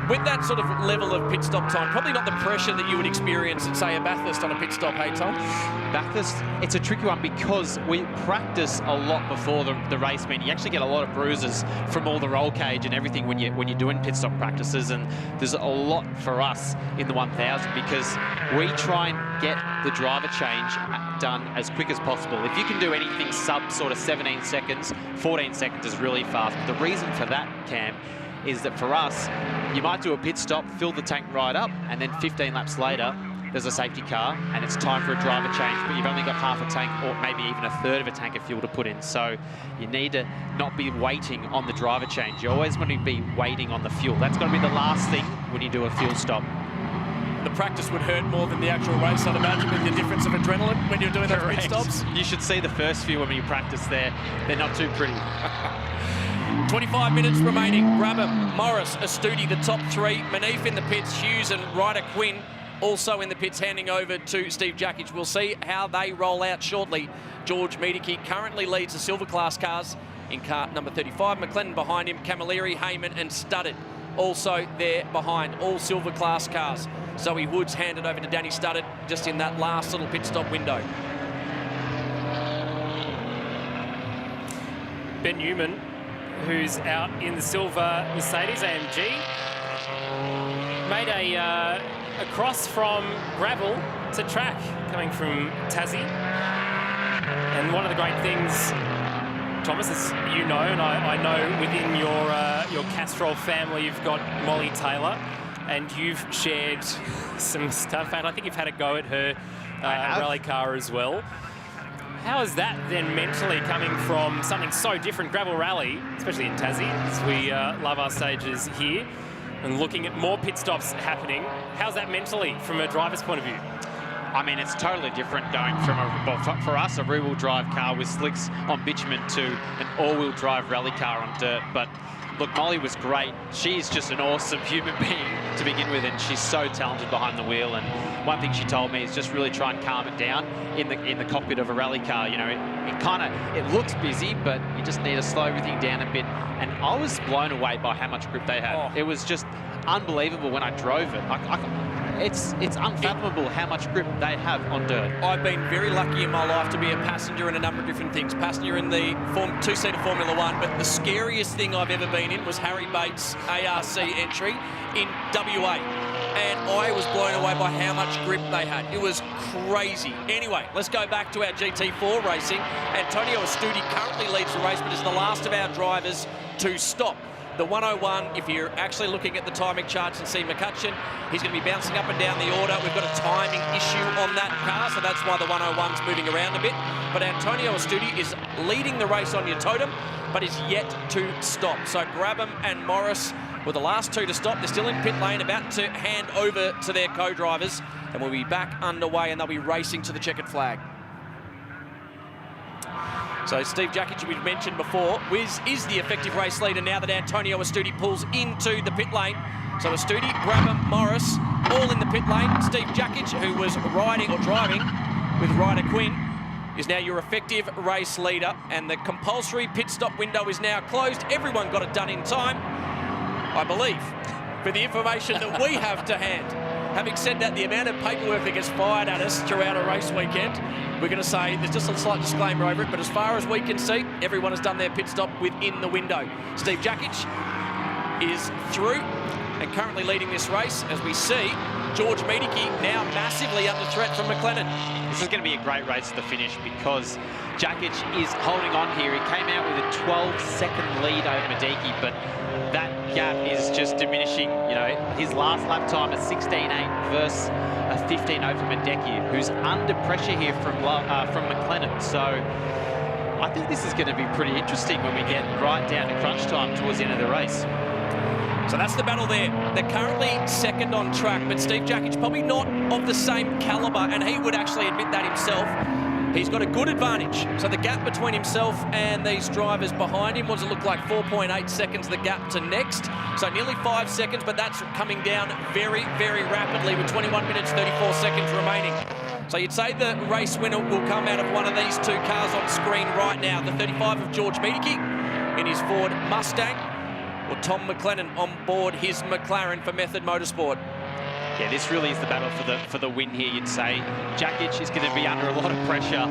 With that sort of level of pit stop time, probably not the pressure that you would experience at, say, a Bathurst on a pit stop, hey, Tom? Bathurst, it's a tricky one because we practice a lot before the race. I mean, you actually get a lot of bruises from all the roll cage and everything when you're doing pit stop practices, and there's a lot for us in the 1000 because we try and get the driver change done as quick as possible. If you can do anything sub sort of 17 seconds, 14 seconds is really fast. But the reason for that, Cam, is that for us, you might do a pit stop, fill the tank right up, and then 15 laps later, there's a safety car, and it's time for a driver change, but you've only got half a tank, or maybe even a third of a tank of fuel to put in. So you need to not be waiting on the driver change. You always want to be waiting on the fuel. That's got to be the last thing when you do a fuel stop. The practice would hurt more than the actual race, I'd imagine, with the difference of adrenaline when you're doing those pit stops. You should see the first few when you practice there. They're not too pretty. 25 minutes remaining. Brabham, Morris, Astudi, the top three. Manif in the pits, Hughes and Ryder Quinn also in the pits, handing over to Steve Jackich. We'll see how they roll out shortly. George Miedeke currently leads the silver class cars in car number 35. McLennan behind him, Camilleri, Heyman and Studdard also there behind, all silver class cars. Zoe Woods handed over to Danny Studdard just in that last little pit stop window. Ben Newman, who's out in the silver Mercedes AMG, made a cross from gravel to track coming from Tassie. And one of the great things, Thomas, as you know, and I know within your Castrol family, you've got Molly Taylor, and you've shared some stuff, and I think you've had a go at her rally car as well. How is that then mentally coming from something so different, gravel rally, especially in Tassie, as we love our stages here, and looking at more pit stops happening? How's that mentally from a driver's point of view? I mean, it's totally different going from, for us, a rear-wheel drive car with slicks on bitumen to an all-wheel drive rally car on dirt. But look, Molly was great. She's just an awesome human being to begin with, and she's so talented behind the wheel. And one thing she told me is just really try and calm it down in the cockpit of a rally car. You know, it looks busy, but you just need to slow everything down a bit. And I was blown away by how much grip they had. Oh. It was just unbelievable when I drove it. It's unfathomable how much grip they have on dirt. I've been very lucky in my life to be a passenger in a number of different things. Passenger in the two-seater Formula One, but the scariest thing I've ever been in was Harry Bates' ARC entry in WA. And I was blown away by how much grip they had. It was crazy. Anyway, let's go back to our GT4 racing. Antonio Astudi currently leads the race, but is the last of our drivers to stop. The 101, if you're actually looking at the timing charts and see McCutcheon, he's going to be bouncing up and down the order. We've got a timing issue on that car, so that's why the 101's moving around a bit. But Antonio Astudi is leading the race on your totem, but is yet to stop. So Brabham and Morris were the last two to stop. They're still in pit lane, about to hand over to their co-drivers, and we'll be back underway, and they'll be racing to the checkered flag. So Steve Jakic, we've mentioned before, is the effective race leader now that Antonio Astudi pulls into the pit lane. So Astudi, Brabham, Morris, all in the pit lane. Steve Jakic, who was riding or driving with Ryder Quinn, is now your effective race leader, and the compulsory pit stop window is now closed. Everyone got it done in time, I believe, for the information that we have to hand. Having said that, the amount of paperwork that gets fired at us throughout a race weekend, we're going to say there's just a slight disclaimer over it, but as far as we can see, everyone has done their pit stop within the window. Steve Jakic is through and currently leading this race, as we see George Miedeke now massively under threat from McLennan. This is going to be a great race to the finish because Jakic is holding on here. He came out with a 12-second lead over Miedeke, but that gap is just diminishing. You know, his last lap time is 16.8 versus a 15 over Miedeke, who's under pressure here from McLennan. So I think this is going to be pretty interesting when we get right down to crunch time towards the end of the race. So that's the battle there. They're currently second on track, but Steve Jakic probably not of the same calibre, and he would actually admit that himself. He's got a good advantage. So the gap between himself and these drivers behind him, what does it look like? 4.8 seconds the gap to next. So nearly 5 seconds, but that's coming down very, very rapidly with 21 minutes, 34 seconds remaining. So you'd say the race winner will come out of one of these two cars on screen right now. The 35 of George Miedeke in his Ford Mustang, or Tom McLennan on board his McLaren for Method Motorsport. Yeah, this really is the battle for the win here, you'd say. Jakic is going to be under a lot of pressure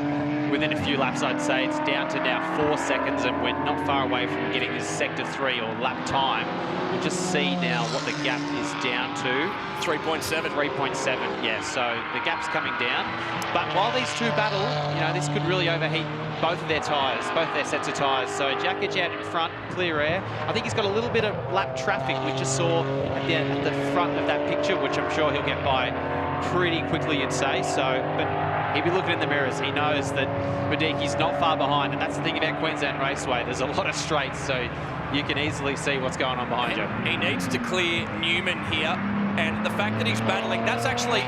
within a few laps, I'd say. It's down to now 4 seconds, and we're not far away from getting this sector 3 or lap time. We'll just see now what the gap is down to. 3.7. 3.7, yeah, so the gap's coming down. But while these two battle, you know, this could really overheat both of their tyres, both their sets of tyres. So Jakic out in front, clear air. I think he's got a little bit of lap traffic, we just saw at the front of that picture, which I'm sure he'll get by pretty quickly, you'd say. So, but he'll be looking in the mirrors. He knows that Miedeke's not far behind, and that's the thing about Queensland Raceway. There's a lot of straights, so you can easily see what's going on behind you. He needs to clear Newman here, and the fact that he's battling, that's actually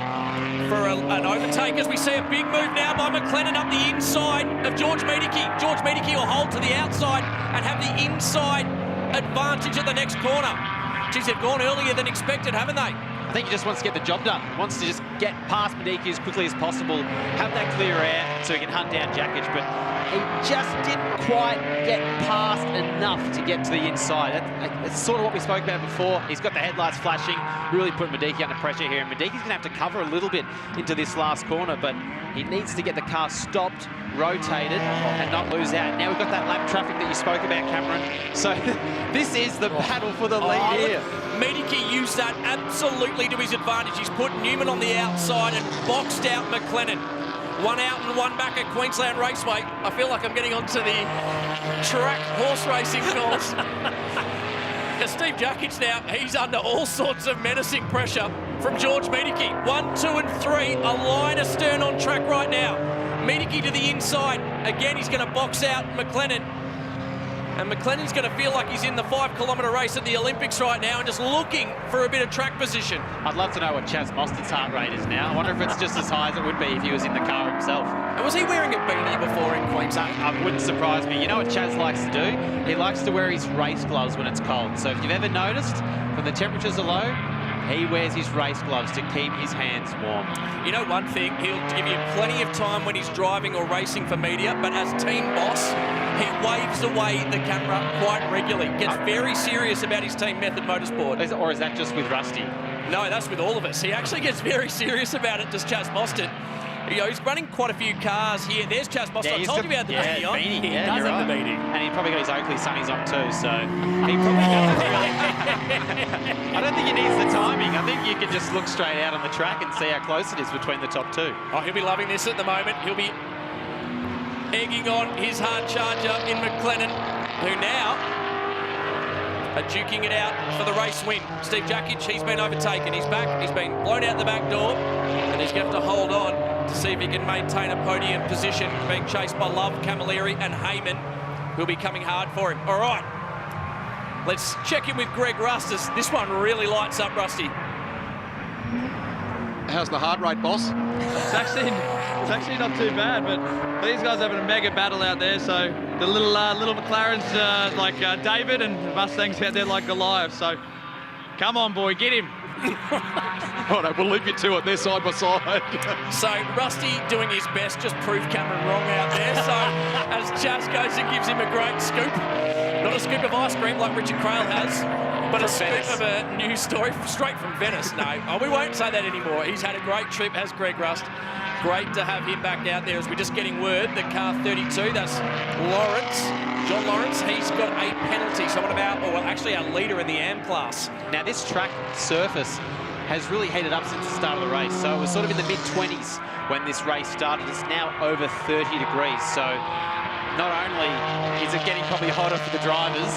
for an overtake, as we see a big move now by McLennan up the inside of George Miedeke. George Miedeke will hold to the outside and have the inside advantage at the next corner. Geez, they've gone earlier than expected, haven't they? I think he just wants to get the job done. Wants to just get past Miedeke as quickly as possible, have that clear air so he can hunt down Jakic, but he just didn't quite get past enough to get to the inside. That's sort of what we spoke about before. He's got the headlights flashing, really put Miedeke under pressure here, and Miedeke's going to have to cover a little bit into this last corner, but he needs to get the car stopped, rotated, and not lose out. Now we've got that lap traffic that you spoke about, Cameron. So this is the battle for the lead here. Miedeke used that absolutely to his advantage. He's put Newman on the outside and boxed out McLennan. One out and one back at Queensland Raceway. I feel like I'm getting onto the track horse racing course. Steve Jakic now, he's under all sorts of menacing pressure from George Miedeke. 1, 2 and 3, a line astern on track right now. Miedeke to the inside. Again, he's going to box out McLennan. And McLennan's going to feel like he's in the 5-kilometre race at the Olympics right now and just looking for a bit of track position. I'd love to know what Chaz Mostard's heart rate is now. I wonder if it's just as high as it would be if he was in the car himself. And was he wearing a beanie before in Queensland? It wouldn't surprise me. You know what Chaz likes to do? He likes to wear his race gloves when it's cold. So if you've ever noticed, when the temperatures are low, he wears his race gloves to keep his hands warm. You know one thing, he'll give you plenty of time when he's driving or racing for media, but as team boss, he waves away the camera quite regularly. Gets very serious about his team, Method Motorsport. Or is that just with Rusty? No, that's with all of us. He actually gets very serious about it, does Chaz Mostert. You know, he's running quite a few cars here. There's Chaz Mostert. I told you about the beanie on. Beanie. He does have the beanie. And he probably got his Oakley sunnies on too, so he probably doesn't really... I don't think he needs the timing. I think you can just look straight out on the track and see how close it is between the top two. Oh, he'll be loving this at the moment. He'll be egging on his hard charger in McLennan, who now are duking it out for the race win. Steve Jakic, he's been overtaken. He's back. He's been blown out the back door, and he's going to have to hold on to see if he can maintain a podium position, being chased by Love, Camilleri and Heyman, who'll be coming hard for him. All right, let's check in with Greg Rust as this one really lights up, Rusty. How's the heart rate, boss? It's actually not too bad, but these guys are having a mega battle out there. So the little McLarens like David, and the Mustangs out there like Goliath. So come on, boy, get him. All right, we'll leave you to it. They're side by side. So Rusty doing his best, just proved Cameron wrong out there. So as Chaz goes and gives him a great scoop. Not a scoop of ice cream like Richard Crail has, but a scoop of a news story straight from Venice. No, we won't say that anymore. He's had a great trip, has Greg Rust. Great to have him back out there as we're just getting word that car 32, that's John Lawrence, he's got a penalty. So what about, or actually our leader in the AM class. Now this track surface has really heated up since the start of the race. So it was sort of in the mid-20s when this race started. It's now over 30 degrees. So not only is it getting probably hotter for the drivers,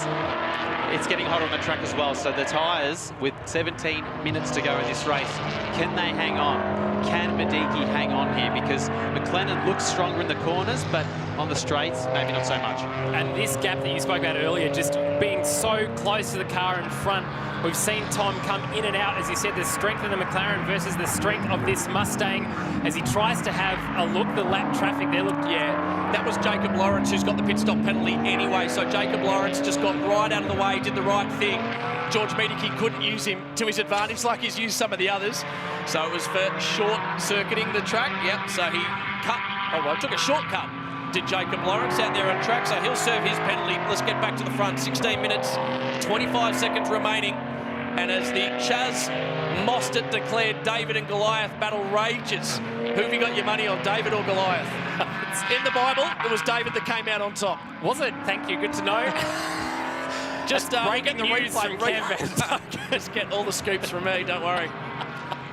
it's getting hotter on the track as well. So the tyres, with 17 minutes to go in this race, can they hang on? Can Mediki hang on here? Because McLennan looks stronger in the corners, but on the straights, maybe not so much. And this gap that you spoke about earlier, just being so close to the car in front, we've seen Tom come in and out. As you said, the strength of the McLaren versus the strength of this Mustang as he tries to have a look, the lap traffic there. Look, Yeah, that was Jacob Lawrence who's got the pit stop penalty anyway. So Jacob Lawrence just got right out of the way, did the right thing. George Mediki couldn't use him to his advantage like he's used some of the others. So it was for short-circuiting the track. Yep, so he took a shortcut. Did Jacob Lawrence out there on track, so he'll serve his penalty. Let's get back to the front. 16 minutes, 25 seconds remaining. And as the Chaz Mostert declared, David and Goliath battle rages. Who have you got your money on, David or Goliath? It's in the Bible, it was David that came out on top. was it? Thank you, good to know. Just get the news from replay. Just get all the scoops from me, don't worry.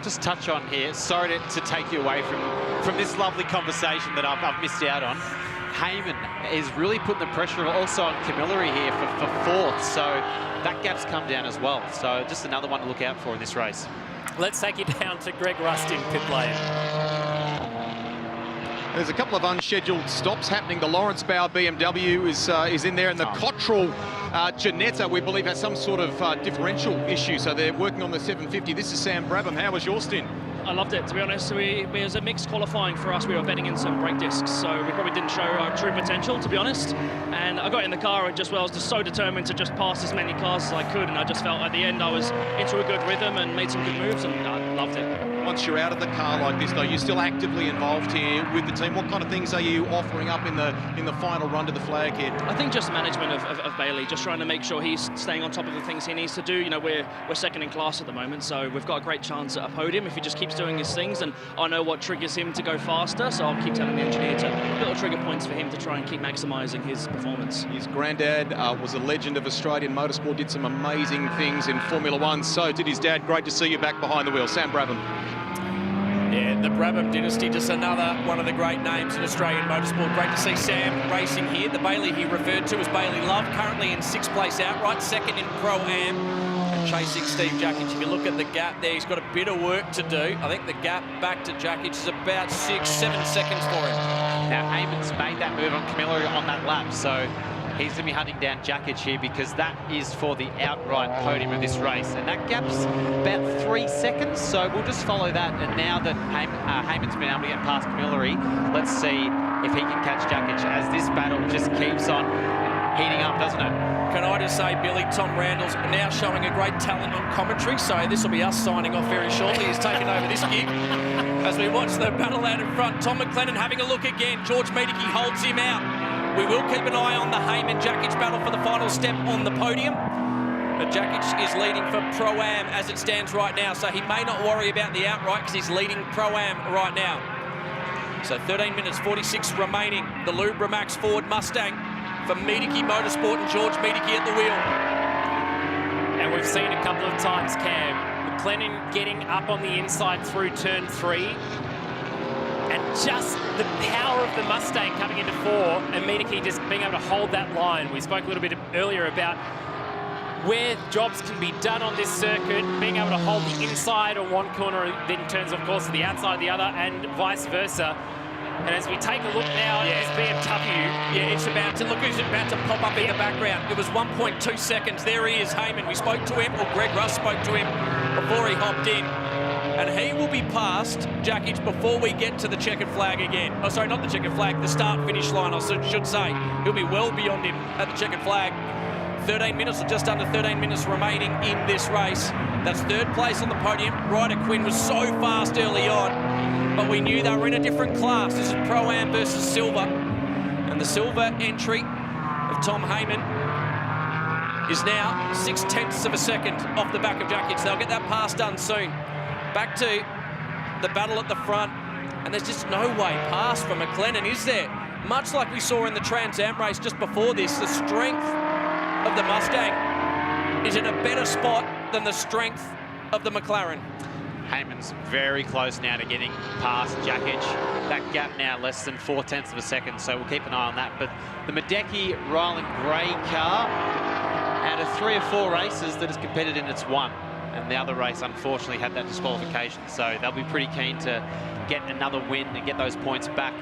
Just touch on here. Sorry to take you away from this lovely conversation that I've missed out on. Heyman is really putting the pressure also on Camilleri here for fourth, so that gap's come down as well. So just another one to look out for in this race. Let's take you down to Greg Rust in pit lane. There's a couple of unscheduled stops happening. The Lawrence Bauer BMW is in there, and the Cottrell Ginetta, we believe, has some sort of differential issue, so they're working on the 750. This is Sam Brabham. How was your stint? I loved it, to be honest. It was a mixed qualifying for us. We were betting in some brake discs, so we probably didn't show our true potential, to be honest. And I got in the car and I was just so determined to just pass as many cars as I could, and I just felt at the end I was into a good rhythm and made some good moves, and I loved it. Once you're out of the car like this, though, you're still actively involved here with the team. What kind of things are you offering up in the final run to the flag here? I think just management of Bailey, just trying to make sure he's staying on top of the things he needs to do. You know, we're second in class at the moment, so we've got a great chance at a podium if he just keeps doing his things, and I know what triggers him to go faster, so I'll keep telling the engineer to little trigger points for him to try and keep maximising his performance. His granddad was a legend of Australian motorsport, did some amazing things in Formula One. So did his dad. Great to see you back behind the wheel. Sam Brabham. Yeah, the Brabham dynasty, just another one of the great names in Australian motorsport. Great to see Sam racing here. The Bailey he referred to as Bailey Love, currently in 6th place outright, second in Pro-Am, and chasing Steve Jakic. If you look at the gap there, he's got a bit of work to do. I think the gap back to Jakic is about 6-7 seconds for him. Now, Heyman's made that move on Camilleri on that lap, so he's going to be hunting down Jakic here because that is for the outright podium of this race. And that gap's about 3 seconds, so we'll just follow that. And now that Heyman's been able to get past Camilleri, let's see if he can catch Jakic as this battle just keeps on heating up, doesn't it? Can I just say, Billy, Tom Randall's now showing a great talent on commentary, so this will be us signing off very shortly. He's taken over this gig. As we watch the battle out in front, Tom McLennan having a look again. George Mediki holds him out. We will keep an eye on the Heyman-Jakic battle for the final step on the podium. But Jakic is leading for Pro-Am as it stands right now, so he may not worry about the outright because he's leading Pro-Am right now. So 13 minutes 46 remaining. The Lubramax Ford Mustang for Mediki Motorsport and George Mediki at the wheel. And we've seen a couple of times, Cam, McLennan getting up on the inside through turn 3. And just the power of the Mustang coming into 4 and Mediki just being able to hold that line. We spoke a little bit earlier about where jobs can be done on this circuit, being able to hold the inside on one corner then turns, of course, to the outside of the other, and vice versa. And as we take a look now at this BMW, it's about to look who's about to pop up in the background. It was 1.2 seconds. There he is, Heyman. We spoke to him, or Greg Russ spoke to him before he hopped in. And he will be past Jakic before we get to the checkered flag again. Oh, sorry, not the checkered flag, the start-finish line, I should say. He'll be well beyond him at the checkered flag. 13 minutes, or just under 13 minutes remaining in this race. That's third place on the podium. Ryder Quinn was so fast early on, but we knew they were in a different class. This is Pro-Am versus Silver. And the silver entry of Tom Heyman is now 0.6 of a second off the back of Jakic. They'll get that pass done soon. Back to the battle at the front, and there's just no way past for McLennan, is there? Much like we saw in the Trans Am race just before this, the strength of the Mustang is in a better spot than the strength of the McLaren. Heyman's very close now to getting past Jakic. That gap now less than 0.4 of a second, so we'll keep an eye on that. But the Medecky Ryland Gray car, out of 3 or 4 races that has competed in, it's won. And the other race, unfortunately, had that disqualification. So they'll be pretty keen to get another win and get those points back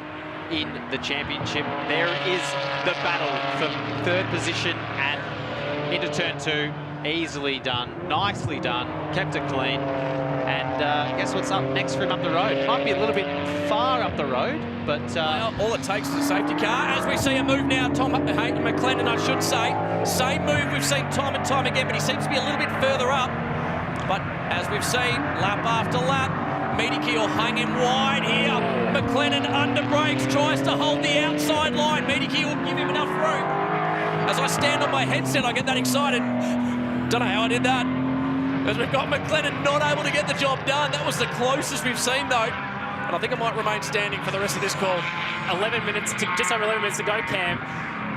in the championship. There is the battle for third position and into turn 2. Easily done, nicely done, kept it clean. And guess what's up next for him up the road? Might be a little bit far up the road, but... well, all it takes is a safety car. As we see a move now, Tom McLennan, I should say. Same move we've seen time and time again, but he seems to be a little bit further up. But as we've seen, lap after lap, Medicki will hang him wide here. McLennan under brakes, tries to hold the outside line. Medicki will give him enough room. As I stand on my headset, I get that excited. Don't know how I did that. As we've got McLennan not able to get the job done. That was the closest we've seen, though. And I think I might remain standing for the rest of this call. 11 minutes to, just over 11 minutes to go, Cam.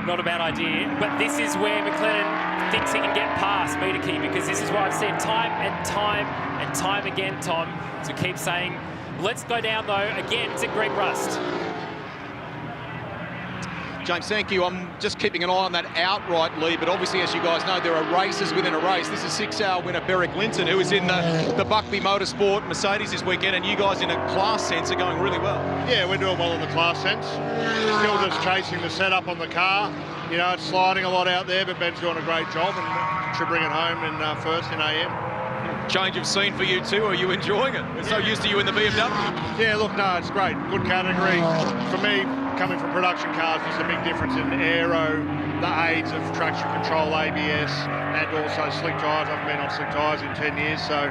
Not a bad idea, but this is where McLennan thinks he can get past Medicki, because this is what I've said time and time again, Tom. So keep saying, let's go down though, again to Greg Rust. James, thank you. I'm just keeping an eye on that outright lead, but obviously, as you guys know, there are races within a race. This is 6-hour winner Beric Linton, who is in the Buckley Motorsport Mercedes this weekend, and you guys in a class sense are going really well. Yeah, we're doing well in the class sense. Still just chasing the setup on the car. You know, it's sliding a lot out there, but Ben's doing a great job and should bring it home in first in AM. Change of scene for you too, or are you enjoying it? We're so used to you in the BMW. Yeah, look, no, it's great. Good category. For me, coming from production cars, there's a big difference in aero, the aids of traction control, ABS, and also slick tyres. I haven't been on slick tyres in 10 years, so,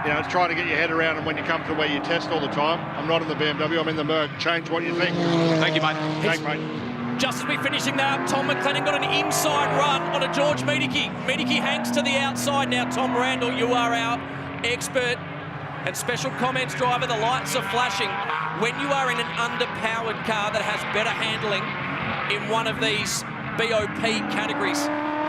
you know, it's trying to get your head around, and when you come to where you test all the time, I'm not in the BMW, I'm in the Merc. Change what you think. Thank you, mate. Thanks, mate. Just as we're finishing that, Tom McLennan got an inside run on a George Medicki. Medicki hangs to the outside now. Tom Randall, you are our expert and special comments driver. The lights are flashing. When you are in an underpowered car that has better handling in one of these BOP categories,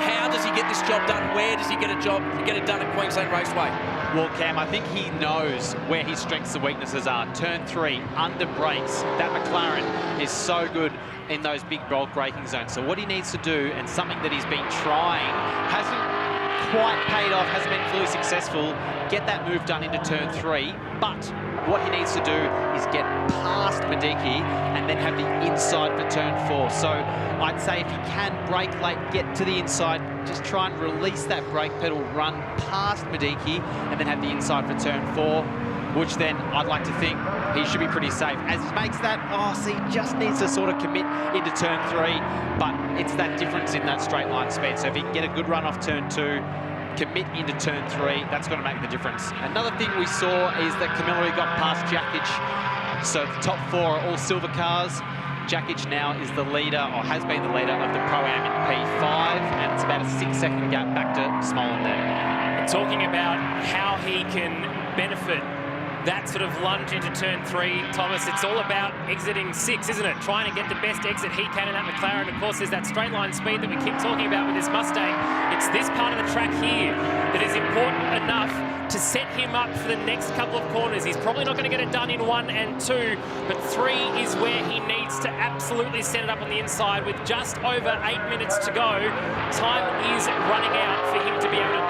how does he get this job done? Where does he get it done at Queensland Raceway? Well, Cam, I think he knows where his strengths and weaknesses are. Turn 3, under brakes. That McLaren is so good in those big bulk braking zones. So what he needs to do, and something that he's been trying, hasn't quite paid off, hasn't been fully successful, get that move done into turn 3. But what he needs to do is get past Medicki and then have the inside for turn 4. So I'd say if he can brake late, get to the inside, just try and release that brake pedal, run past Medicki, and then have the inside for turn 4, which then I'd like to think he should be pretty safe. As he makes that, he just needs to sort of commit into turn 3, but it's that difference in that straight line speed. So if he can get a good run off turn 2, commit into turn 3, that's going to make the difference. Another thing we saw is that Camilleri got past Jakic. So the top 4 are all silver cars. Jakic now is the leader, or has been the leader, of the Pro-Am in P5, and it's about a 6-second gap back to Smolin there. And talking about how he can benefit that sort of lunge into turn 3, Thomas, it's all about exiting 6, isn't it? Trying to get the best exit he can in that McLaren. Of course, there's that straight line speed that we keep talking about with this Mustang. It's this part of the track here that is important enough to set him up for the next couple of corners. He's probably not going to get it done in 1 and 2, but 3 is where he needs to absolutely set it up on the inside. With just over 8 minutes to go, time is running out for him to be able to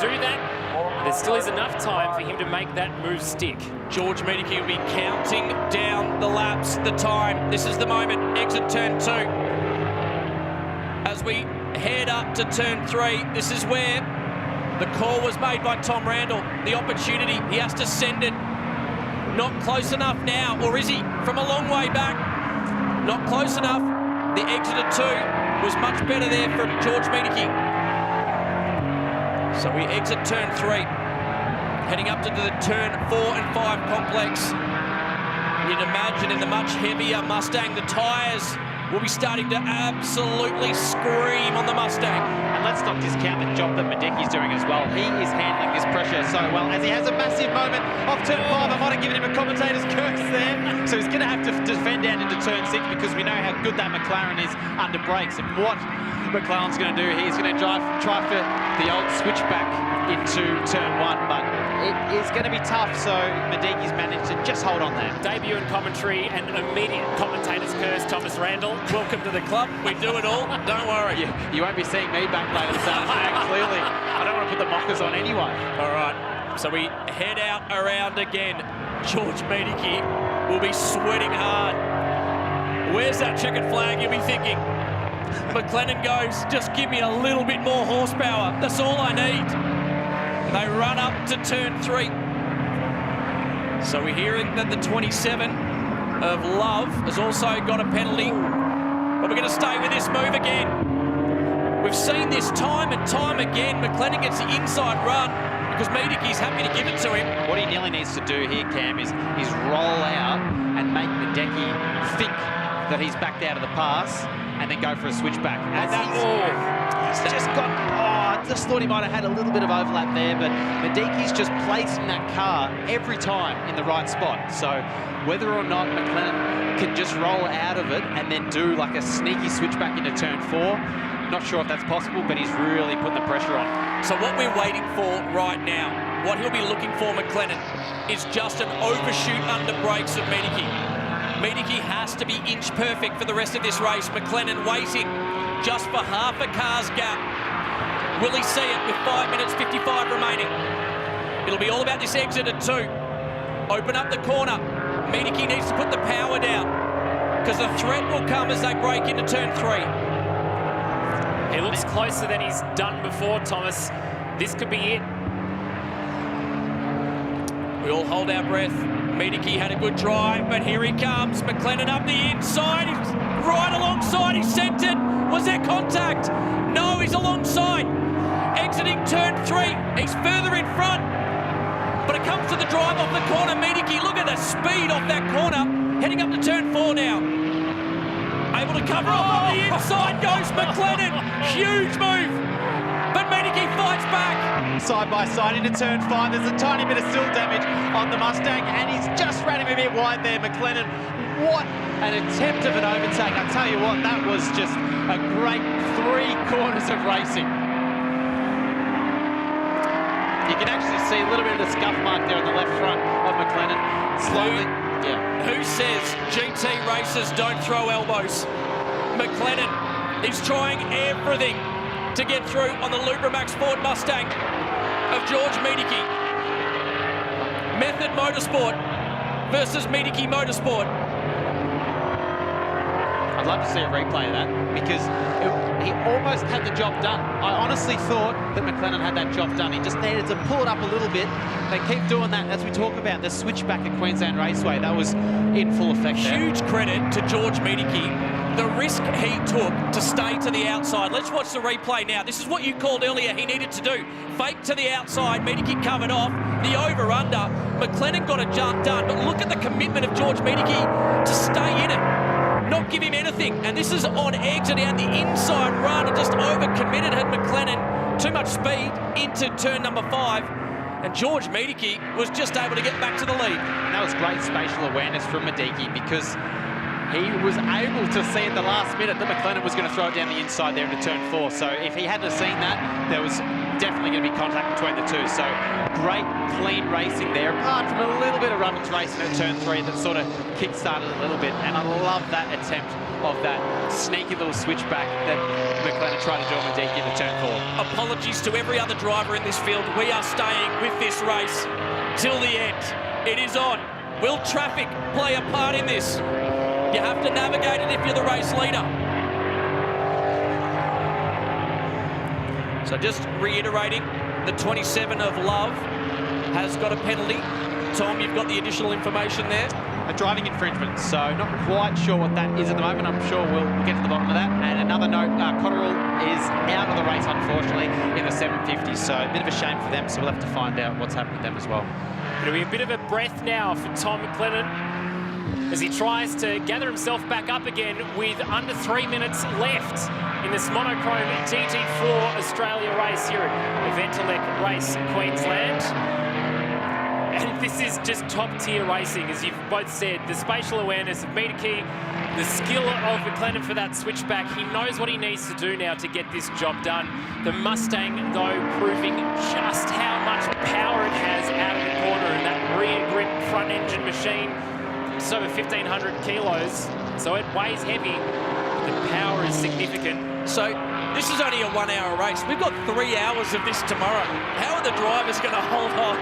there still is enough time for him to make that move stick. George Medicki will be counting down the laps, the time. This is the moment, exit turn 2. As we head up to turn 3, this is where the call was made by Tom Randall. The opportunity, he has to send it. Not close enough now, or is he? From a long way back. Not close enough. The exit of 2 was much better there from George Medicki. So we exit turn 3, heading up to the turn 4 and 5 complex. You'd imagine in the much heavier Mustang, the tyres will be starting to absolutely scream on the Mustang. And let's not discount the job that Medicki's doing as well. He is handling this pressure so well as he has a massive moment off turn 5. I might have given him a commentator's curse there. So he's going to have to defend down into turn 6 because we know how good that McLaren is under brakes. And what McLaren's going to do here is going to try for the old switchback into turn 1, but it is going to be tough, so Medicki's managed to just hold on there. Debut in commentary and immediate commentator's curse, Thomas Randall. Welcome to the club. We do it all. Don't worry. You won't be seeing me back later this afternoon, clearly. I don't want to put the mockers on anyway. All right, so we head out around again. George Medicki will be sweating hard. Where's that checkered flag, you'll be thinking? McLennan goes, just give me a little bit more horsepower. That's all I need. They run up to turn 3. So we're hearing that the 27 of Love has also got a penalty. But we're going to stay with this move again. We've seen this time and time again. McLennan gets the inside run because Medicki's happy to give it to him. What he nearly needs to do here, Cam, is roll out and make Medicki think that he's backed out of the pass and then go for a switchback. As he's just got, I just thought he might have had a little bit of overlap there, but Medicki's just placing that car every time in the right spot. So whether or not McLennan can just roll out of it and then do like a sneaky switchback into turn 4, not sure if that's possible, but he's really putting the pressure on. So what we're waiting for right now, what he'll be looking for, McLennan, is just an overshoot under brakes of Medicki. Medicki has to be inch perfect for the rest of this race. McLennan waiting just for half a car's gap. Will he see it with 5 minutes 55 remaining? It'll be all about this exit at 2. Open up the corner. Medicki needs to put the power down because the threat will come as they break into turn 3. He looks closer than he's done before, Thomas. This could be it. We all hold our breath. Medicki had a good drive, but here he comes. McLennan up the inside. He's right alongside. He sent it. Was there contact? No, he's alongside. Exiting turn 3. He's further in front. But it comes to the drive off the corner. Medicki, look at the speed off that corner. Heading up to turn 4 now. Able to cover off on the inside goes McLennan. Huge move. But Medicki fights back. Side by side into turn 5. There's a tiny bit of sill damage on the Mustang, and he's just ran him a bit wide there, McLennan. What an attempt of an overtake. I tell you what, that was just a great 3 corners of racing. You can actually see a little bit of the scuff mark there on the left front of McLennan. Slowly, Who says GT racers don't throw elbows? McLennan is trying everything to get through on the Lubramax Ford Mustang of George Medicki. Method Motorsport versus Medicki Motorsport. I'd love to see a replay of that because he almost had the job done. I honestly thought that McLennan had that job done. He just needed to pull it up a little bit. They keep doing that as we talk about the switchback at Queensland Raceway. That was in full effect there. Huge credit to George Medicki. The risk he took to stay to the outside. Let's watch the replay now. This is what you called earlier he needed to do. Fake to the outside. Medicki covered off. The over-under. McLennan got a jump done. But look at the commitment of George Medicki to stay in it. Not give him anything. And this is on exit out the inside run. And just over-committed had McLennan. Too much speed into turn number 5. And George Medicki was just able to get back to the lead. And that was great spatial awareness from Medicki because he was able to see at the last minute that McLennan was going to throw it down the inside there into turn 4. So if he hadn't seen that, there was definitely going to be contact between the two. So great, clean racing there, apart from a little bit of runnings racing at turn 3 that sort of kick-started a little bit. And I love that attempt of that sneaky little switchback that McLennan tried to do a Mediki in the turn 4. Apologies to every other driver in this field. We are staying with this race till the end. It is on. Will traffic play a part in this? You have to navigate it if you're the race leader. So just reiterating, the 27 of Love has got a penalty. Tom, you've got the additional information there. A driving infringement, so not quite sure what that is at the moment. I'm sure we'll get to the bottom of that. And another note, Cotterill is out of the race, unfortunately, in the 750, so a bit of a shame for them, so we'll have to find out what's happened with them as well. It'll be a bit of a breath now for Tom McLennan as he tries to gather himself back up again with under 3 minutes left in this Monochrome GT4 Australia race here at Ventilec Race, Queensland. And this is just top-tier racing, as you've both said. The spatial awareness of Mediki, the skill of McLennan for that switchback. He knows what he needs to do now to get this job done. The Mustang, though, proving just how much power it has out of the corner, and that rear grip front engine machine. It's over 1,500 kilos, so it weighs heavy. The power is significant. So this is only a 1 hour race. We've got 3 hours of this tomorrow. How are the drivers going to hold on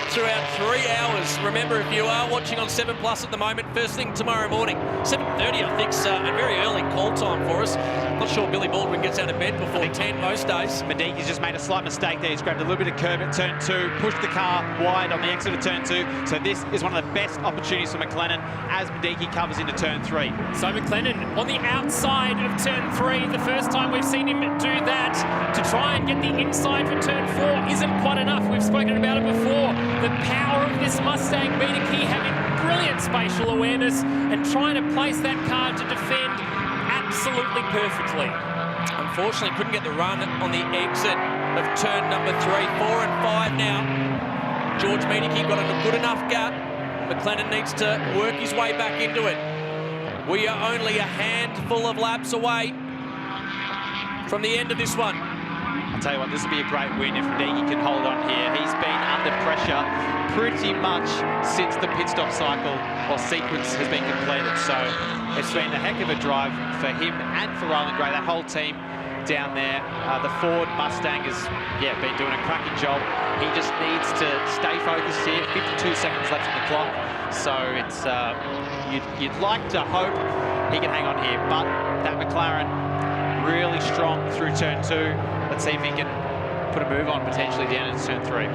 throughout 3 hours? Remember, if you are watching on 7 Plus at the moment, first thing tomorrow morning, 7:30, I think, a very early call time for us. Not sure Billy Baldwin gets out of bed before 10 most days. Mediki's just made a slight mistake there. He's grabbed a little bit of curb at turn 2, pushed the car wide on the exit of turn 2. So this is one of the best opportunities for McLennan as Mediki covers into turn 3. So McLennan on the outside of turn 3, the first time we've seen him do that to try and get the inside for turn 4 isn't quite enough. We've spoken about it before. The power of this Mustang, Mediki having brilliant spatial awareness and trying to place that car to defend absolutely perfectly. Unfortunately, couldn't get the run on the exit of turn number 3. 4 and 5 now. George Mediki got a good enough gap. McLennan needs to work his way back into it. We are only a handful of laps away from the end of this one. I'll tell you what, this will be a great win if Mediki can hold on here. He's been under pressure pretty much since the pit stop cycle or sequence has been completed. So it's been a heck of a drive for him and for Roland Gray, that whole team down there. The Ford Mustang has been doing a cracking job. He just needs to stay focused here. 52 seconds left on the clock. So it's you'd like to hope he can hang on here, but that McLaren really strong through turn 2. Let's see if he can put a move on potentially down into turn 3.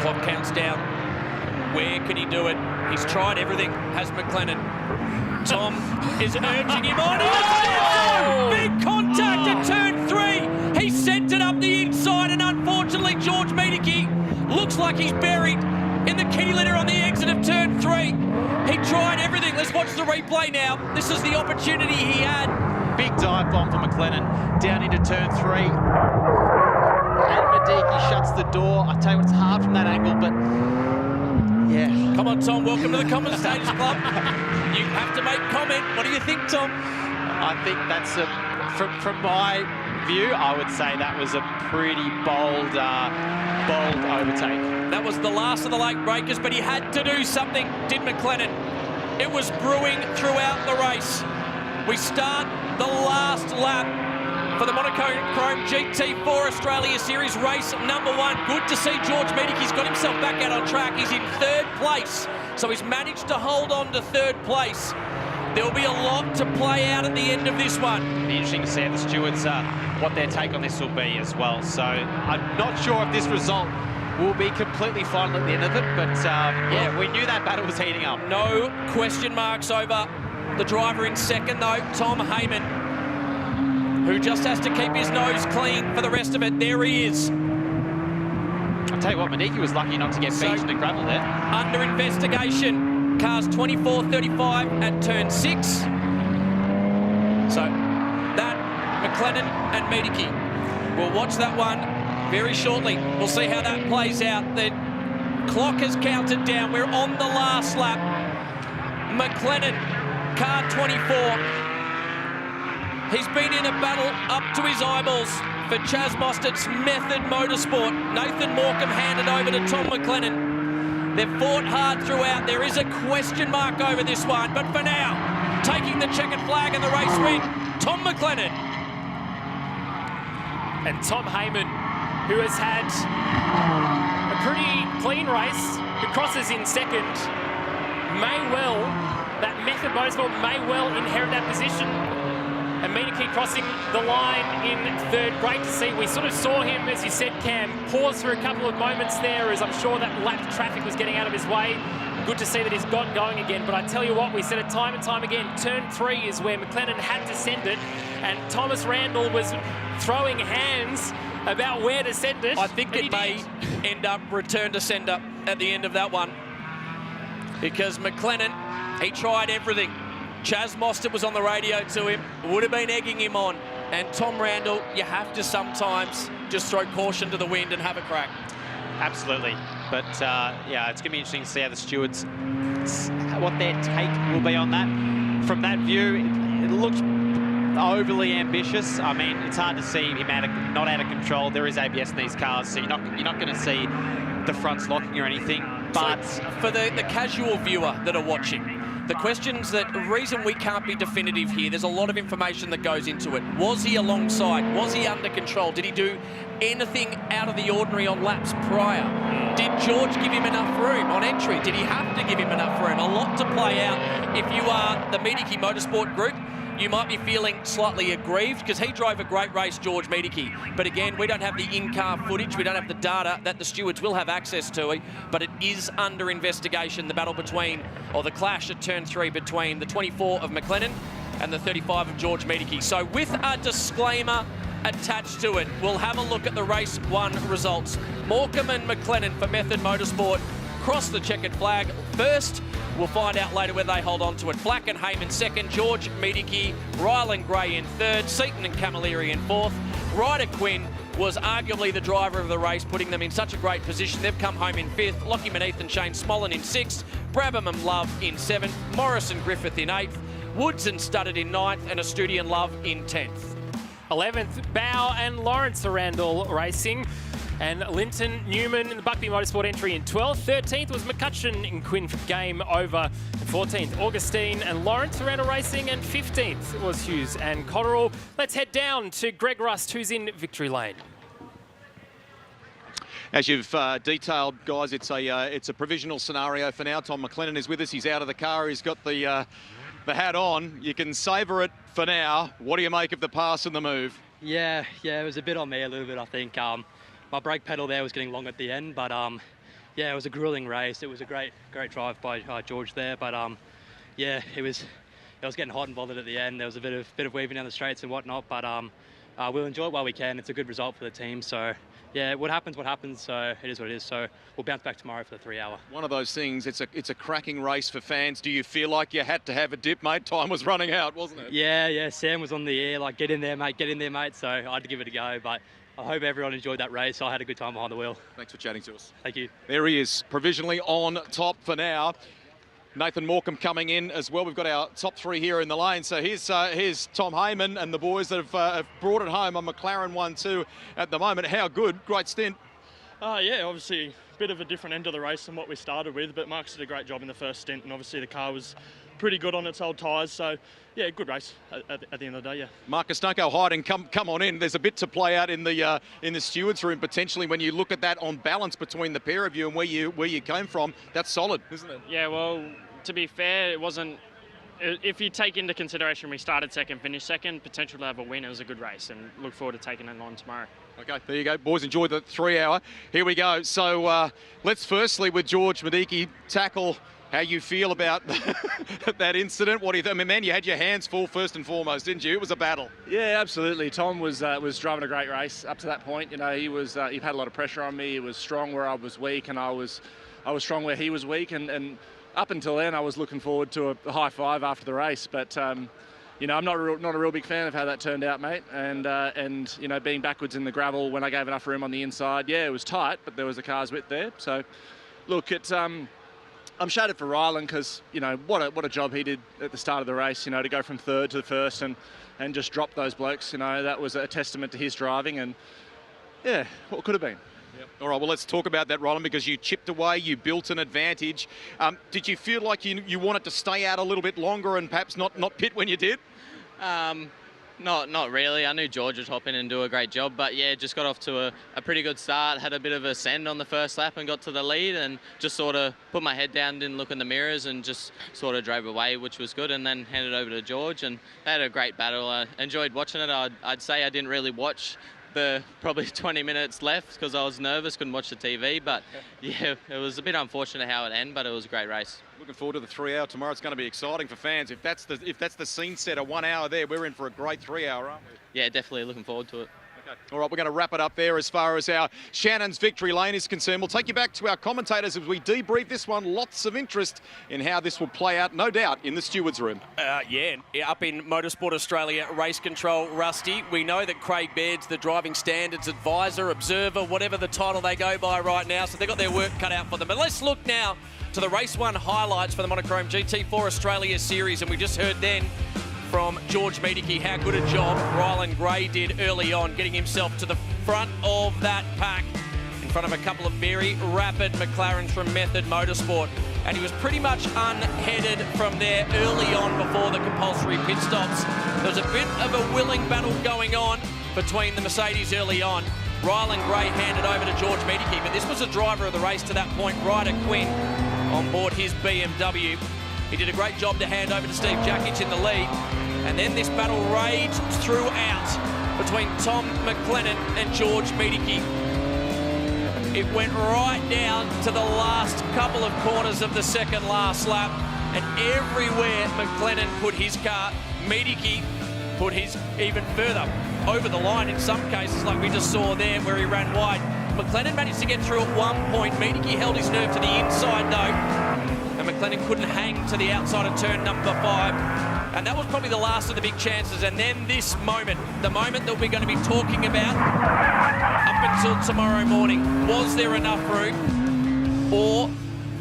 Clock counts down. Where can he do it? He's tried everything, has McLennan. Tom is urging him on. Oh! Big contact at turn 3. He sent it up the inside, and unfortunately, George Mediki looks like he's buried in the key litter on the exit of turn 3. He tried everything. Let's watch the replay now. This is the opportunity he had. Big dive bomb for McLennan down into turn 3. And Mediki shuts the door. I tell you what, it's hard from that angle, but yeah. Come on, Tom. Welcome to the Commentators Club. You have to make comment. What do you think, Tom? I think that's from my view, I would say that was a pretty bold overtake. That was the last of the late breakers, but he had to do something, did McLennan. It was brewing throughout the race. We start the last lap for the Monochrome GT4 Australia Series race number 1. Good to see George Mediki's got himself back out on track. He's in 3rd place, so he's managed to hold on to 3rd place. There'll be a lot to play out at the end of this one. It'll be interesting to see how the stewards, what their take on this will be as well. So I'm not sure if this result will be completely final at the end of it, but yeah, we knew that battle was heating up. No question marks over the driver in 2nd, though, Tom Heyman, who just has to keep his nose clean for the rest of it. There he is. I'll tell you what, Mediki was lucky not to get beat in the gravel there. Under investigation. Cars 24-35 at turn 6. So that, McLennan and Mediki. We'll watch that one very shortly. We'll see how that plays out. The clock has counted down. We're on the last lap. McLennan, car 24. He's been in a battle up to his eyeballs for Chaz Mostert's Method Motorsport. Nathan Morecambe handed over to Tom McLennan. They've fought hard throughout. There is a question mark over this one, but for now, taking the checkered flag and the race win, Tom McLennan. And Tom Heyman, who has had a pretty clean race, who crosses in second, may well, that Method Motorsport may well inherit that position. And Menike crossing the line in third. Great to see. We sort of saw him, as you said, Cam, pause for a couple of moments there, as I'm sure that lapped traffic was getting out of his way. Good to see that he's got going again. But I tell you what, we said it time and time again, turn 3 is where McLennan had to send it. And Thomas Randall was throwing hands about where to send it. I think it may end up return to sender at the end of that one. Because McLennan, he tried everything. Chaz Mostert was on the radio to him, would have been egging him on. And Tom Randall, you have to sometimes just throw caution to the wind and have a crack. Absolutely. But, yeah, it's going to be interesting to see how the stewards, what their take will be on that. From that view, it looks overly ambitious. I mean, it's hard to see him not out of control. There is ABS in these cars, so you're not going to see the fronts locking or anything. But so for the casual viewer that are watching, the questions the reason we can't be definitive here, there's a lot of information that goes into it. Was he alongside? Was he under control? Did he do anything out of the ordinary on laps prior? Did George give him enough room on entry? Did he have to give him enough room? A lot to play out. If you are the Menike Motorsport Group, you might be feeling slightly aggrieved because he drove a great race, George Menike. But again, we don't have the in-car footage. We don't have the data that the stewards will have access to. But it is under investigation, the battle between, or the clash at turn 3 between the 24 of McLennan and the 35 of George Menike. So with a disclaimer attached to it, we'll have a look at the race 1 results. Morecambe and McLennan for Method Motorsport cross the checkered flag first. We'll find out later where they hold on to it. Black and Heyman second, George Menike, Ryland Gray in third, Seaton and Camilleri in fourth. Ryder Quinn was arguably the driver of the race, putting them in such a great position. They've come home in fifth. Lockie Maneath and Shane Smollen in sixth. Brabham and Love in seventh. Morris and Griffith in eighth. Woods and Studdard in ninth. And Astudi and Love in 10th. 11th, Bow and Lawrence Randall racing. And Linton Newman in the Buckby Motorsport entry in 12th. 13th was McCutcheon in Quinn for Game Over. 14th, Augustine and Lawrence Randall racing. And 15th was Hughes and Cotterill. Let's head down to Greg Rust, who's in victory lane. As you've detailed, guys, it's a provisional scenario for now. Tom McLennan is with us. He's out of the car. He's got the hat on. You can savour it for now. What do you make of the pass and the move? Yeah, it was a bit on me a little bit, I think. My brake pedal there was getting long at the end, but yeah, it was a grueling race. It was a great drive by George there, but yeah, it was getting hot and bothered at the end. There was a bit of weaving down the straights and whatnot, but we'll enjoy it while we can. It's a good result for the team, so yeah, what happens, so it is what it is. So we'll bounce back tomorrow for the 3 hour. One of those things, it's a cracking race for fans. Do you feel like you had to have a dip, mate? Time was running out, wasn't it? Yeah, Sam was on the air, like, get in there, mate, so I had to give it a go, but I hope everyone enjoyed that race. I had a good time behind the wheel. Thanks for chatting to us. Thank you. There he is, provisionally on top for now. Nathan Morecambe coming in as well. We've got our top 3 here in the lane. So here's Tom Heyman and the boys that have brought it home on McLaren 1-2 at the moment. How good? Great stint. Yeah, obviously a bit of a different end of the race than what we started with, but Marcus did a great job in the first stint, and obviously the car was pretty good on its old tyres. So yeah, good race at the end of the day. Yeah. Marcus, don't go hiding. Come on in. There's a bit to play out in the stewards' room potentially when you look at that on balance between the pair of you and where you came from. That's solid, isn't it? Yeah. Well, to be fair, it wasn't. If you take into consideration we started second, finished second, potential to have a win, it was a good race, and look forward to taking it on tomorrow. Okay, there you go. Boys, enjoy the 3 hour. Here we go. So let's firstly, with George Menike, tackle how you feel about that incident. What do you think? I mean, man, you had your hands full first and foremost, didn't you? It was a battle. Yeah, absolutely. Tom was driving a great race up to that point. You know, he had a lot of pressure on me. He was strong where I was weak, and I was strong where he was weak. And up until then, I was looking forward to a high five after the race. But you know, I'm not a real big fan of how that turned out, mate. And you know, being backwards in the gravel when I gave enough room on the inside, yeah, it was tight, but there was a car's width there. So, look, it's I'm shattered for Ryland because, you know, what a job he did at the start of the race, you know, to go from third to the first and just drop those blokes. You know, that was a testament to his driving, and yeah, what could have been. Yep. All right, well, let's talk about that, Ryland, because you chipped away, you built an advantage. Did you feel like you wanted to stay out a little bit longer and perhaps not pit when you did? Not really. I knew George would hop in and do a great job, but yeah, just got off to a pretty good start. Had a bit of a send on the first lap and got to the lead, and just sort of put my head down, didn't look in the mirrors, and just sort of drove away, which was good. And then handed over to George, and they had a great battle. I enjoyed watching it. I'd say I didn't really watch the probably 20 minutes left because I was nervous, couldn't watch the TV. But yeah, it was a bit unfortunate how it ended, but it was a great race. Looking forward to the 3 hour tomorrow. It's going to be exciting for fans. If that's the scene setter, 1 hour there, we're in for a great 3 hour, aren't we? Yeah, definitely looking forward to it. Okay. All right, we're going to wrap it up there as far as our Shannon's victory lane is concerned. We'll take you back to our commentators as we debrief this one. Lots of interest in how this will play out, no doubt, in the stewards' room. Yeah, up in Motorsport Australia Race Control, Rusty, we know that Craig Baird's the driving standards advisor, observer, whatever the title they go by right now, so they've got their work cut out for them. But let's look now to the Race 1 highlights for the Monochrome GT4 Australia series, and we just heard then from George Miedeke how good a job Ryland Gray did early on, getting himself to the front of that pack in front of a couple of very rapid McLarens from Method Motorsport. And he was pretty much unheaded from there early on before the compulsory pit stops. There was a bit of a willing battle going on between the Mercedes early on. Ryland Gray handed over to George Miedeke, but this was the driver of the race to that point, Ryder Quinn, on board his BMW. He did a great job to hand over to Steve Jakic in the lead. And then this battle raged throughout between Tom McLennan and George Miedeke. It went right down to the last couple of corners of the second last lap. And everywhere McLennan put his car, Miedeke put his even further over the line in some cases, like we just saw there where he ran wide. McLennan managed to get through at one point. Miedeke held his nerve to the inside though. And McLennan couldn't hang to the outside of turn number 5. And that was probably the last of the big chances. And then this moment, the moment that we're going to be talking about up until tomorrow morning. Was there enough room? Or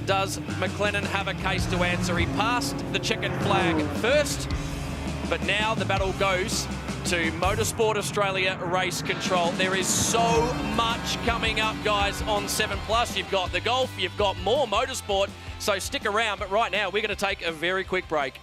does McLennan have a case to answer? He passed the checkered flag first, but now the battle goes to Motorsport Australia Race Control. There is so much coming up, guys, on 7+. You've got the golf, you've got more motorsport, so stick around. But right now, we're going to take a very quick break.